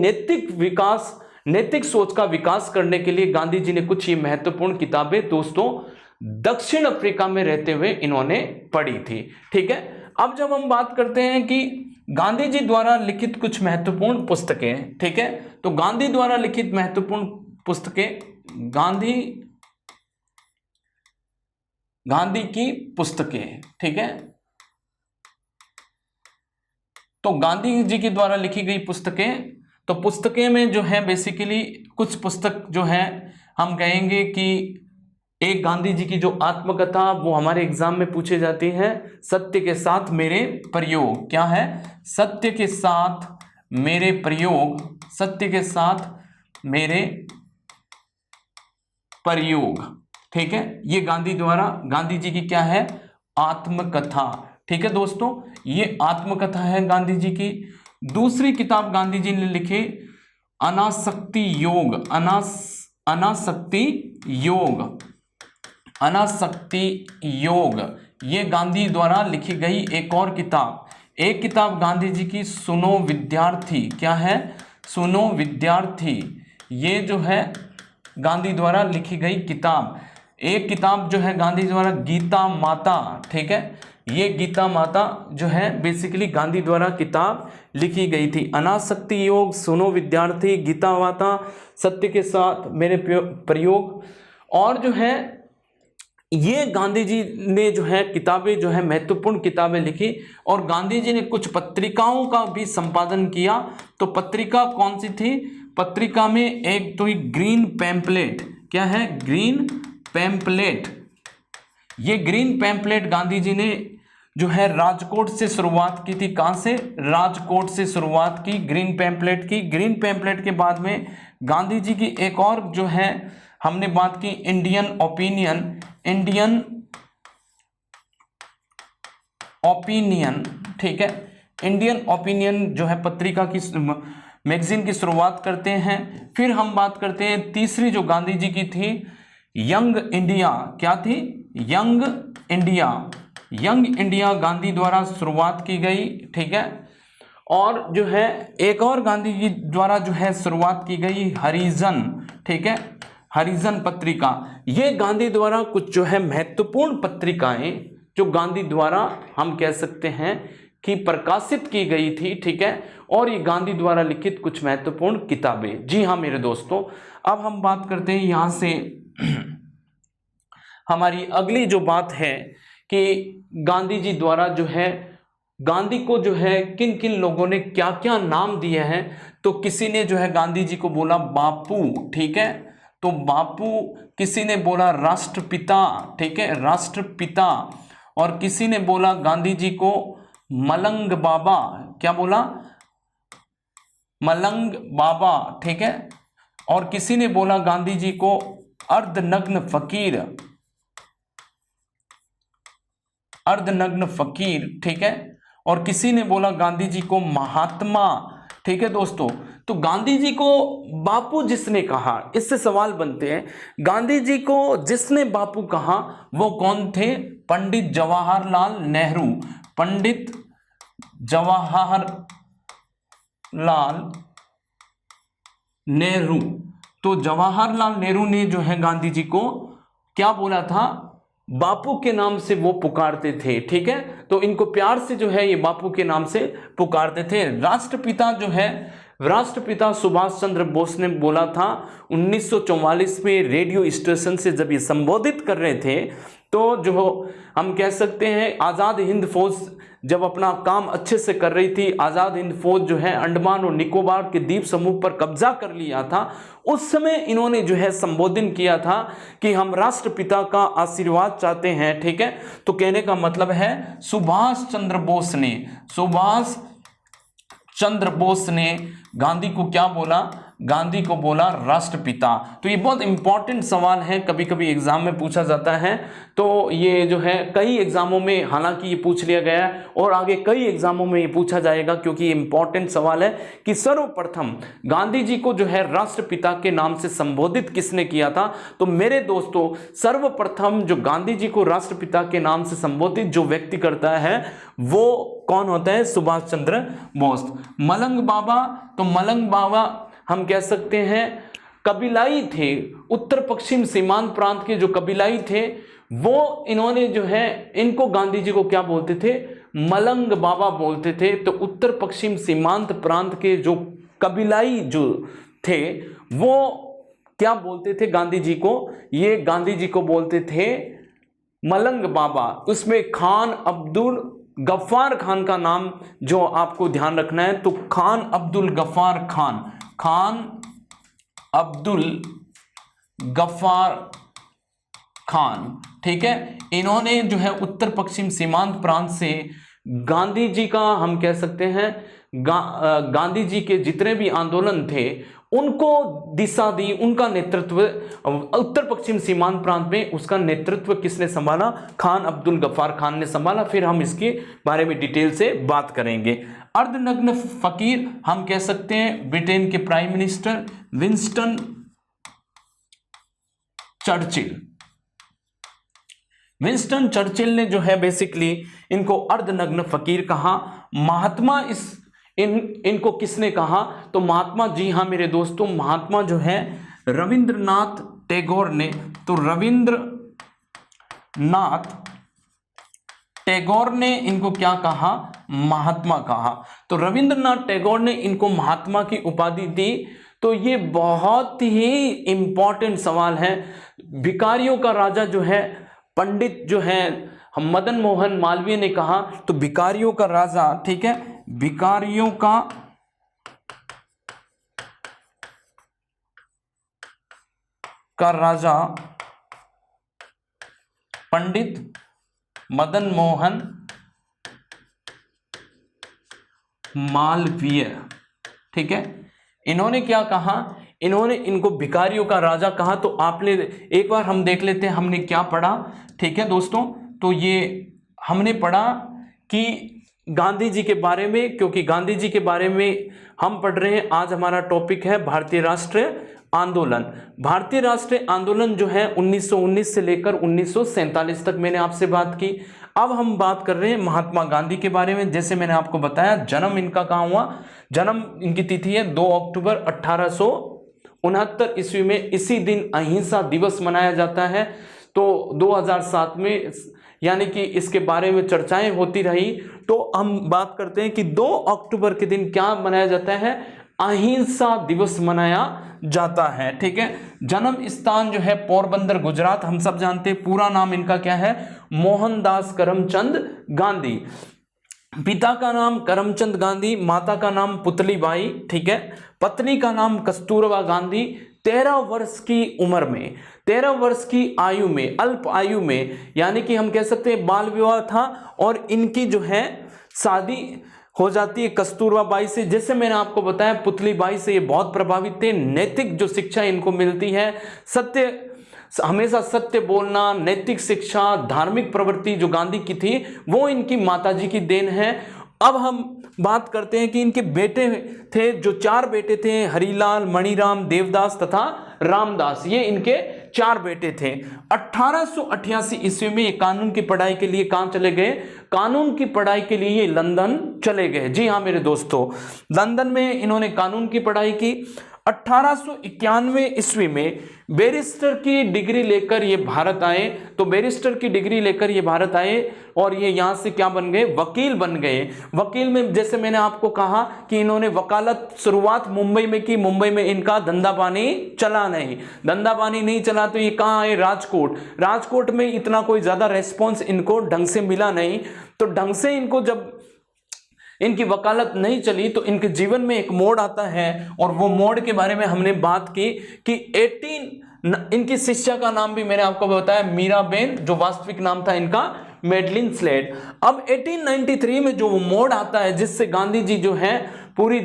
नैतिक सोच का विकास करने के लिए। गांधी जी ने कुछ ये महत्वपूर्ण किताबें दोस्तों दक्षिण अफ्रीका में रहते हुए इन्होंने पढ़ी थी, ठीक है। अब जब हम बात करते हैं कि गांधी जी द्वारा लिखित कुछ महत्वपूर्ण पुस्तकें, ठीक है। तो गांधी द्वारा लिखित महत्वपूर्ण पुस्तकें, गांधी की पुस्तकें, ठीक है। तो गांधी जी के द्वारा लिखी गई पुस्तकें, तो पुस्तकें में जो है बेसिकली कुछ पुस्तक जो है हम कहेंगे कि एक गांधी जी की जो आत्मकथा, वो हमारे एग्जाम में पूछे जाती है, सत्य के साथ मेरे प्रयोग। क्या है? सत्य के साथ मेरे प्रयोग, सत्य के साथ मेरे प्रयोग, ठीक है। ये गांधी जी की क्या है? आत्मकथा, ठीक है दोस्तों, ये आत्मकथा है गांधी जी की। दूसरी किताब गांधी जी ने लिखी अनासक्ति योग, अनासक्ति योग, ये गांधी द्वारा लिखी गई एक और किताब। एक किताब गांधी जी की सुनो विद्यार्थी, क्या है? सुनो विद्यार्थी, ये जो है गांधी द्वारा लिखी गई किताब। एक किताब जो है गांधी द्वारा गीता माता, ठीक है, ये गीता माता जो है बेसिकली गांधी द्वारा किताब लिखी गई थी। अनासक्ति योग, सुनो विद्यार्थी, गीता माता, सत्य के साथ मेरे प्रयोग, और जो है ये गांधी जी ने जो है किताबें जो है महत्वपूर्ण किताबें लिखी। और गांधी जी ने कुछ पत्रिकाओं का भी संपादन किया। तो पत्रिका कौन सी थी? पत्रिका में एक तो ही ग्रीन पैम्पलेट, क्या है? Green pamphlet. ये ग्रीन पैम्पलेट गांधी जी ने जो है राजकोट से शुरुआत की थी। कहां से? राजकोट से शुरुआत की ग्रीन पैम्पलेट की। ग्रीन पैम्पलेट के बाद में गांधी जी की एक और जो है हमने बात की इंडियन ओपिनियन, ठीक है। इंडियन ओपिनियन जो है पत्रिका की, मैगजीन की शुरुआत करते हैं। फिर हम बात करते हैं तीसरी जो गांधी जी की थी, यंग इंडिया। क्या थी? यंग इंडिया गांधी द्वारा शुरुआत की गई, ठीक है। और जो है एक और गांधी जी द्वारा जो है शुरुआत की गई हरिजन, ठीक है, हरिजन पत्रिका। ये गांधी द्वारा कुछ जो है महत्वपूर्ण पत्रिकाएं जो गांधी द्वारा हम कह सकते हैं कि प्रकाशित की गई थी, ठीक है। और ये गांधी द्वारा लिखित कुछ महत्वपूर्ण किताबें। जी हाँ मेरे दोस्तों, अब हम बात करते हैं यहां से हमारी अगली जो बात है कि गांधी जी द्वारा जो है गांधी को जो है किन किन लोगों ने क्या क्या नाम दिए हैं। तो किसी ने जो है गांधी जी को बोला बापू, ठीक है, तो बापू। किसी ने बोला राष्ट्रपिता, ठीक है, राष्ट्रपिता। और किसी ने बोला गांधी जी को मलंग बाबा, क्या बोला? मलंग बाबा, ठीक है। और किसी ने बोला गांधी जी को अर्धनग्न फकीर, ठीक है। और किसी ने बोला गांधी जी को महात्मा, ठीक है दोस्तों। तो गांधी जी को बापू जिसने कहा, इससे सवाल बनते हैं, गांधी जी को जिसने बापू कहा वो कौन थे? पंडित जवाहरलाल नेहरू। पंडित जवाहरलाल नेहरू। तो जवाहरलाल नेहरू ने जो है गांधी जी को क्या बोला था? बापू के नाम से वो पुकारते थे, ठीक है। तो इनको प्यार से जो है ये बापू के नाम से पुकारते थे। राष्ट्रपिता जो है, राष्ट्रपिता सुभाष चंद्र बोस ने बोला था 1944 में रेडियो स्टेशन से जब ये संबोधित कर रहे थे। तो जो हम कह सकते हैं आज़ाद हिंद फौज जब अपना काम अच्छे से कर रही थी, आज़ाद हिंद फौज जो है अंडमान और निकोबार के द्वीप समूह पर कब्जा कर लिया था, उस समय इन्होंने जो है संबोधन किया था कि हम राष्ट्रपिता का आशीर्वाद चाहते हैं, ठीक है। तो कहने का मतलब है सुभाष चंद्र बोस ने गांधी को क्या बोला? गांधी को बोला राष्ट्रपिता। तो ये बहुत इंपॉर्टेंट सवाल है, कभी कभी एग्जाम में पूछा जाता है। तो ये जो है कई एग्जामों में हालांकि ये पूछ लिया गया है और आगे कई एग्जामों में ये पूछा जाएगा, क्योंकि ये इंपॉर्टेंट सवाल है कि सर्वप्रथम गांधी जी को जो है राष्ट्रपिता के नाम से संबोधित किसने किया था। तो मेरे दोस्तों, सर्वप्रथम जो गांधी जी को राष्ट्रपिता के नाम से संबोधित जो व्यक्ति करता है वो कौन होता है? सुभाष चंद्र बोस। मलंग बाबा, तो मलंग बाबा हम कह सकते हैं कबीलाई थे, उत्तर पश्चिम सीमांत प्रांत के जो कबीलाई थे वो इन्होंने जो है इनको गांधी जी को क्या बोलते थे? मलंग बाबा बोलते थे। तो उत्तर पश्चिम सीमांत प्रांत के जो कबीलाई जो थे वो क्या बोलते थे गांधी जी को? ये गांधी जी को बोलते थे मलंग बाबा। उसमें खान अब्दुल गफ्फार खान का नाम जो आपको ध्यान रखना है, तो खान अब्दुल गफ्फार खान, खान अब्दुल गफ्फार खान, ठीक है। इन्होंने जो है उत्तर पश्चिम सीमांत प्रांत से गांधी जी का, हम कह सकते हैं गांधी जी के जितने भी आंदोलन थे उनको दिशा दी, उनका नेतृत्व उत्तर पश्चिम सीमांत प्रांत में उसका नेतृत्व किसने संभाला? खान अब्दुल गफ्फार खान ने संभाला। फिर हम इसके बारे में डिटेल से बात करेंगे। अर्धनग्न फकीर हम कह सकते हैं ब्रिटेन के prime minister Winston Churchill. Winston Churchill ने जो है बेसिकली इनको अर्धनग्न फकीर कहा। महात्मा इनको किसने कहा? तो महात्मा, जी हाँ मेरे दोस्तों, महात्मा जो है रविंद्रनाथ टैगोर ने। तो रविंद्रनाथ टैगोर ने इनको क्या कहा? महात्मा कहा। तो रविंद्रनाथ टैगोर ने इनको महात्मा की उपाधि दी। तो ये बहुत ही इंपॉर्टेंट सवाल है। भिखारियों का राजा जो है पंडित जो है हम मदन मोहन मालवीय ने कहा, तो भिखारियों का राजा, ठीक है, भिखारियों का राजा पंडित मदन मोहन मालवीय, ठीक है। इन्होंने क्या कहा? इन्होंने इनको भिखारियों का राजा कहा। तो आपने एक बार हम देख लेते हैं हमने क्या पढ़ा, ठीक है दोस्तों। तो ये हमने पढ़ा कि गांधी जी के बारे में, क्योंकि गांधी जी के बारे में हम पढ़ रहे हैं। आज हमारा टॉपिक है भारतीय राष्ट्रीय आंदोलन। भारतीय राष्ट्रीय आंदोलन जो है 1919 से लेकर 1947 तक मैंने आपसे बात की। अब हम बात कर रहे हैं महात्मा गांधी के बारे में। जैसे मैंने आपको बताया जन्म इनका कहाँ हुआ? जन्म इनकी तिथि है 2 अक्टूबर 1869 ईस्वी में। इसी दिन अहिंसा दिवस मनाया जाता है। तो 2007 में यानी कि इसके बारे में चर्चाएं होती रही। तो हम बात करते हैं कि 2 अक्टूबर के दिन क्या मनाया जाता है? अहिंसा दिवस मनाया जाता है, ठीक है। जन्म स्थान जो है पोरबंदर गुजरात, हम सब जानते हैं। पूरा नाम इनका क्या है? मोहनदास करमचंद गांधी। पिता का नाम करमचंद गांधी, माता का नाम पुतलीबाई, ठीक है। पत्नी का नाम कस्तूरबा गांधी। 13 वर्ष की उम्र में, 13 वर्ष की आयु में, अल्प आयु में, यानी कि हम कह सकते हैं बाल विवाह था और इनकी जो है शादी हो जाती है कस्तूरबा बाई से। जैसे मैंने आपको बताया पुतलीबाई से ये बहुत प्रभावित थे। नैतिक जो शिक्षा इनको मिलती है, सत्य, हमेशा सत्य बोलना, नैतिक शिक्षा, धार्मिक प्रवृत्ति जो गांधी की थी वो इनकी माताजी की देन है। अब हम बात करते हैं कि इनके बेटे थे, जो 4 बेटे थे, हरिलाल, मणिराम, देवदास तथा रामदास। ये इनके 4 बेटे थे। 1888 ईस्वी में ये कानून की पढ़ाई के लिए कहां चले गए? कानून की पढ़ाई के लिए ये लंदन चले गए। जी हाँ मेरे दोस्तों, लंदन में इन्होंने कानून की पढ़ाई की। 1891 ईस्वी में बैरिस्टर की डिग्री लेकर ये भारत आए। तो बैरिस्टर की डिग्री लेकर ये भारत आए और ये यहाँ से क्या बन गए? वकील बन गए। वकील में जैसे मैंने आपको कहा कि इन्होंने वकालत शुरुआत मुंबई में की। मुंबई में इनका धंधा पानी चला नहीं, धंधा पानी नहीं चला तो ये कहाँ आए? राजकोट। राजकोट में इतना कोई ज्यादा रेस्पॉन्स इनको ढंग से मिला नहीं। तो ढंग से इनको जब इनकी वकालत नहीं चली तो इनके जीवन में एक मोड़ आता है और वो मोड़ के बारे में हमने बात की कि इनकी शिष्या का नाम भी मैंने आपको बताया मीराबेन, जो वास्तविक नाम था इनका मेडलिन स्लेड। अब 1893 में जो वो मोड़ आता है जिससे गांधी जी जो है पूरी,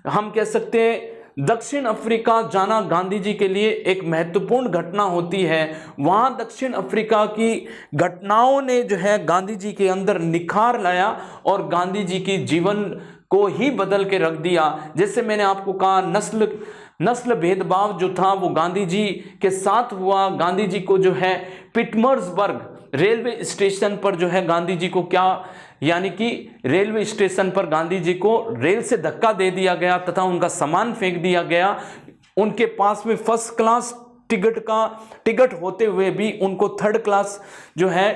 हम कह सकते हैं दक्षिण अफ्रीका जाना गांधी जी के लिए एक महत्वपूर्ण घटना होती है। वहां दक्षिण अफ्रीका की घटनाओं ने जो है गांधी जी के अंदर निखार लाया और गांधी जी की जीवन को ही बदल के रख दिया। जैसे मैंने आपको कहा नस्ल भेदभाव जो था वो गांधी जी के साथ हुआ। गांधी जी को जो है पिटमर्सबर्ग रेलवे स्टेशन पर जो है गांधी जी को क्या, यानी कि रेलवे स्टेशन पर गांधी जी को रेल से धक्का दे दिया गया तथा उनका सामान फेंक दिया गया। उनके पास में फर्स्ट क्लास टिकट होते हुए भी उनको थर्ड क्लास जो है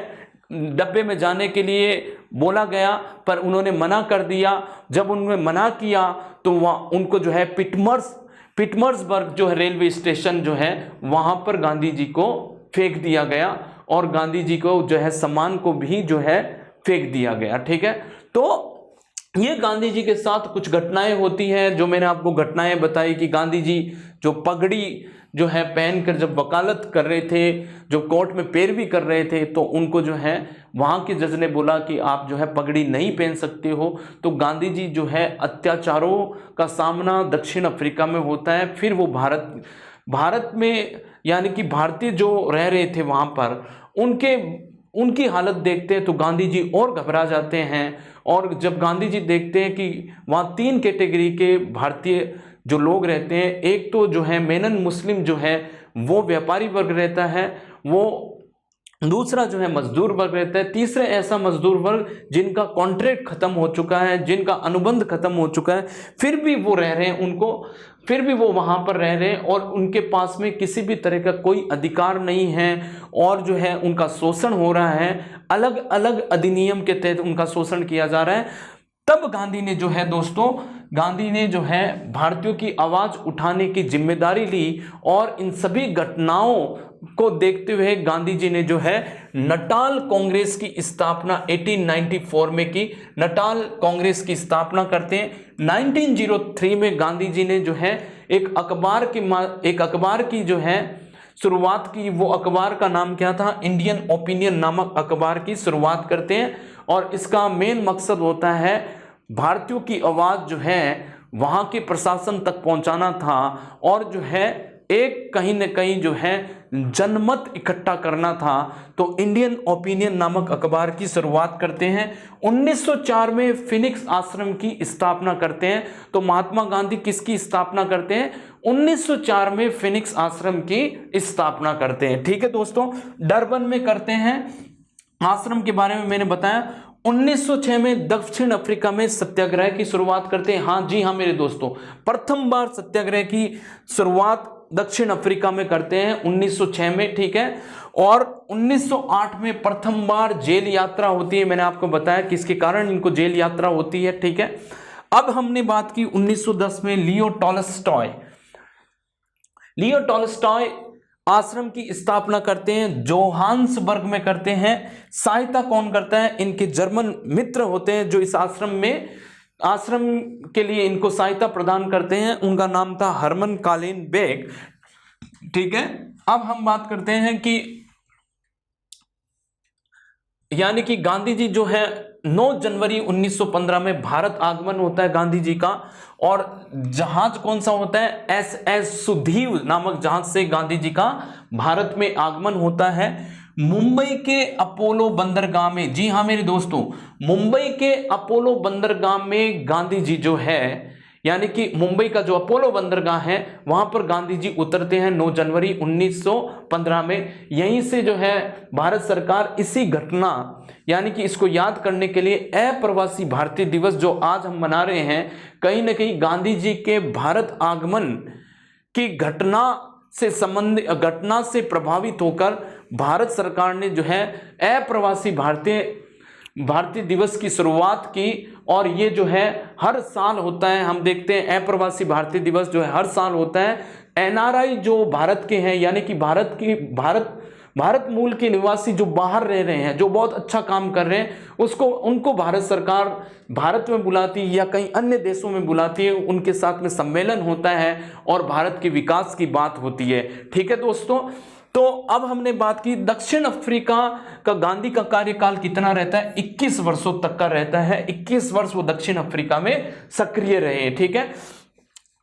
डब्बे में जाने के लिए बोला गया, पर उन्होंने मना कर दिया। जब उन्होंने मना किया तो वहाँ उनको जो है पिटमर्सबर्ग जो है रेलवे स्टेशन जो है वहाँ पर गांधी जी को फेंक दिया गया और गांधी जी को जो है सम्मान को भी जो है फेंक दिया गया। ठीक है, तो ये गांधी जी के साथ कुछ घटनाएं होती हैं, जो मैंने आपको घटनाएं बताई कि गांधी जी जो पगड़ी जो है पहनकर जब वकालत कर रहे थे, जो कोर्ट में पैरवी कर रहे थे, तो उनको जो है वहाँ के जज ने बोला कि आप जो है पगड़ी नहीं पहन सकते हो। तो गांधी जी जो है अत्याचारों का सामना दक्षिण अफ्रीका में होता है। फिर वो भारत में यानी कि भारतीय जो रह रहे थे वहाँ पर उनकी हालत देखते हैं तो गांधी जी और घबरा जाते हैं। और जब गांधी जी देखते हैं कि वहाँ 3 कैटेगरी के भारतीय जो लोग रहते हैं, एक तो जो है मेनन मुस्लिम जो है वो व्यापारी वर्ग रहता है, वो दूसरा जो है मजदूर वर्ग रहता है, तीसरा ऐसा मजदूर वर्ग जिनका कॉन्ट्रैक्ट खत्म हो चुका है, जिनका अनुबंध खत्म हो चुका है, फिर भी वो रह रहे हैं, फिर भी वो वहाँ पर रह रहे हैं और उनके पास में किसी भी तरह का कोई अधिकार नहीं है और जो है उनका शोषण हो रहा है, अलग अलग अधिनियम के तहत उनका शोषण किया जा रहा है। तब गांधी ने जो है दोस्तों, गांधी ने जो है भारतीयों की आवाज उठाने की जिम्मेदारी ली और इन सभी घटनाओं को देखते हुए गांधी जी ने जो है नटाल कांग्रेस की स्थापना 1894 में की। नटाल कांग्रेस की स्थापना करते हैं। 1903 में गांधी जी ने जो है एक अखबार की जो है शुरुआत की। वो अखबार का नाम क्या था? इंडियन ओपिनियन नामक अखबार की शुरुआत करते हैं और इसका मेन मकसद होता है भारतीयों की आवाज जो है वहां के प्रशासन तक पहुंचाना था और जो है एक कहीं न कहीं जो है जनमत इकट्ठा करना था। तो इंडियन ओपिनियन नामक अखबार की शुरुआत करते हैं। 1904 में फिनिक्स आश्रम की स्थापना करते हैं। तो महात्मा गांधी किसकी स्थापना करते हैं? 1904 में फिनिक्स आश्रम की स्थापना करते हैं। ठीक है दोस्तों, डरबन में करते हैं। आश्रम के बारे में मैंने बताया। 1906 में दक्षिण अफ्रीका में सत्याग्रह की शुरुआत करते हैं। हाँ जी हाँ मेरे दोस्तों, प्रथम बार सत्याग्रह की शुरुआत दक्षिण अफ्रीका में करते हैं 1906 में। ठीक है, और 1908 में प्रथम बार जेल यात्रा होती है। मैंने आपको बताया किसके कारण इनको जेल यात्रा होती है। ठीक है, अब हमने बात की 1910 में लियो टॉलस्टॉय आश्रम की स्थापना करते हैं, जोहान्सबर्ग में करते हैं। सहायता कौन करता है? इनके जर्मन मित्र होते हैं जो इस आश्रम के लिए इनको सहायता प्रदान करते हैं। उनका नाम था हरमन कालीन बेग। ठीक है, अब हम बात करते हैं कि यानी कि गांधी जी जो है 9 जनवरी 1915 में भारत आगमन होता है गांधी जी का। और जहाज कौन सा होता है? SS सुधीव नामक जहाज से गांधी जी का भारत में आगमन होता है। मुंबई के अपोलो बंदरगाह में, जी हाँ मेरे दोस्तों, मुंबई के अपोलो बंदरगाह में गांधी जी जो है, यानी कि मुंबई का जो अपोलो बंदरगाह है वहां पर गांधी जी उतरते हैं 9 जनवरी 1915 में। यहीं से जो है भारत सरकार इसी घटना यानी कि इसको याद करने के लिए अप्रवासी भारतीय दिवस जो आज हम मना रहे हैं, कहीं ना कहीं गांधी जी के भारत आगमन की घटना से प्रभावित होकर भारत सरकार ने जो है अप्रवासी भारतीय दिवस की शुरुआत की। और ये जो है हर साल होता है। हम देखते हैं अप्रवासी भारतीय दिवस जो है हर साल होता है। NRI जो भारत के हैं, यानी कि भारत मूल के निवासी जो बाहर रह रहे हैं, जो बहुत अच्छा काम कर रहे हैं, उनको भारत सरकार भारत में बुलाती है या कहीं अन्य देशों में बुलाती है। उनके साथ में सम्मेलन होता है और भारत के विकास की बात होती है। ठीक है दोस्तों, तो अब हमने बात की दक्षिण अफ्रीका का गांधी का कार्यकाल कितना रहता है? 21 वर्षों तक का रहता है। 21 वर्ष वो दक्षिण अफ्रीका में सक्रिय रहे। ठीक है,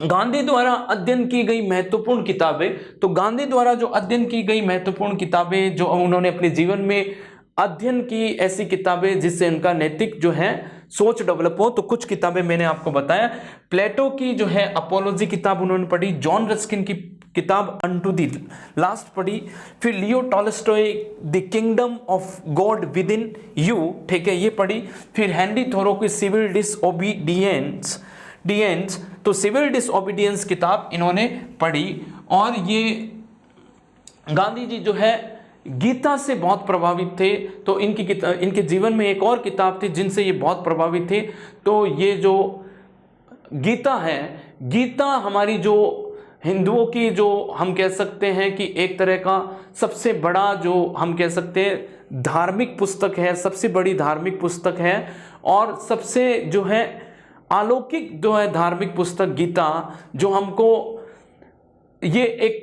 गांधी द्वारा अध्ययन की गई महत्वपूर्ण किताबें, तो गांधी द्वारा जो अध्ययन की गई महत्वपूर्ण किताबें जो उन्होंने अपने जीवन में अध्ययन की, ऐसी किताबें जिससे उनका नैतिक जो है सोच डेवलप हो, तो कुछ किताबें मैंने आपको बताया। प्लेटो की जो है अपोलॉजी किताब उन्होंने पढ़ी, जॉन रस्किन की किताब अनटू द लास्ट पढ़ी, फिर लियो Tolstoy the kingdom of God with in you, ठीक है, ये पढ़ी। फिर हेनरी थोरो की सिविल डिसओबीडियंस, तो सिविल डिसओबीडियंस किताब इन्होंने पढ़ी। और ये गांधी जी जो है गीता से बहुत प्रभावित थे। तो इनके जीवन में एक और किताब थी जिनसे ये बहुत प्रभावित थे। तो ये जो गीता है, गीता हमारी जो हिंदुओं की जो हम कह सकते हैं कि एक तरह का सबसे बड़ा जो हम कह सकते हैं धार्मिक पुस्तक है, सबसे बड़ी धार्मिक पुस्तक है और सबसे जो है अलौकिक जो है धार्मिक पुस्तक गीता, जो हमको ये एक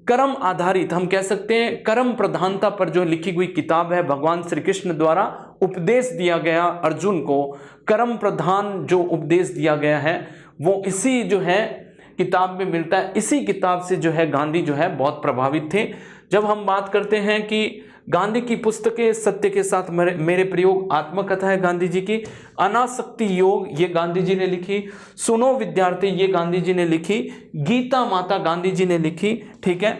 कर्म आधारित हम कह सकते हैं कर्म प्रधानता पर जो लिखी हुई किताब है। भगवान श्री कृष्ण द्वारा उपदेश दिया गया अर्जुन को, कर्म प्रधान जो उपदेश दिया गया है वो इसी जो है किताब में मिलता है। इसी किताब से जो है गांधी जो है बहुत प्रभावित थे। जब हम बात करते हैं कि गांधी की पुस्तकें, सत्य के साथ मेरे प्रयोग आत्मकथा है गांधी जी की, अनासक्ति योग ये गांधी जी ने लिखी, सुनो विद्यार्थी ये गांधी जी ने लिखी, गीता माता गांधी जी ने लिखी, ठीक है।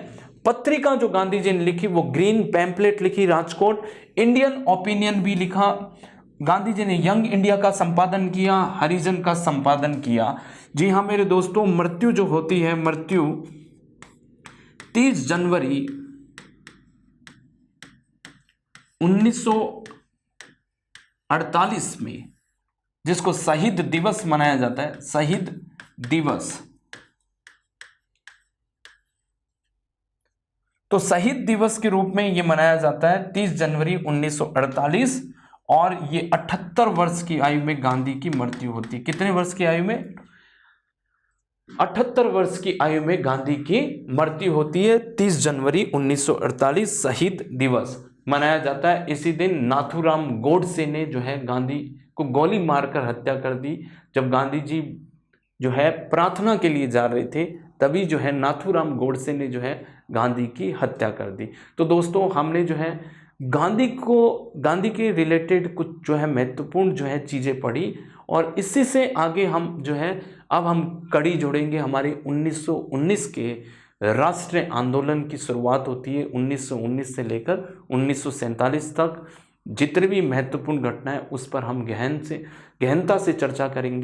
पत्रिका जो गांधी जी ने लिखी वो ग्रीन पैम्पलेट लिखी राजकोट, इंडियन ओपिनियन भी लिखा गांधी जी ने, यंग इंडिया का संपादन किया, हरिजन का संपादन किया। जी हाँ मेरे दोस्तों, मृत्यु जो होती है, मृत्यु 30 जनवरी 1948 में, जिसको शहीद दिवस मनाया जाता है, शहीद दिवस। तो शहीद दिवस के रूप में ये मनाया जाता है 30 जनवरी 1948 और ये 78 वर्ष की आयु में गांधी की मृत्यु होती है। कितने वर्ष की आयु में? 78 वर्ष की आयु में गांधी की मृत्यु होती है। 30 जनवरी 1948 शहीद दिवस मनाया जाता है। इसी दिन नाथूराम गोडसे ने जो है गांधी को गोली मारकर हत्या कर दी। जब गांधी जी जो है प्रार्थना के लिए जा रहे थे तभी जो है नाथूराम गोडसे ने जो है गांधी की हत्या कर दी। तो दोस्तों हमने जो है गांधी के रिलेटेड कुछ जो है महत्वपूर्ण जो है चीज़ें पढ़ी और इसी से आगे हम जो है अब हम कड़ी जोड़ेंगे। हमारे 1919 के राष्ट्रीय आंदोलन की शुरुआत होती है 1919 से लेकर 1947 तक। जितने भी महत्वपूर्ण घटनाएं उस पर हम गहनता से चर्चा करेंगे।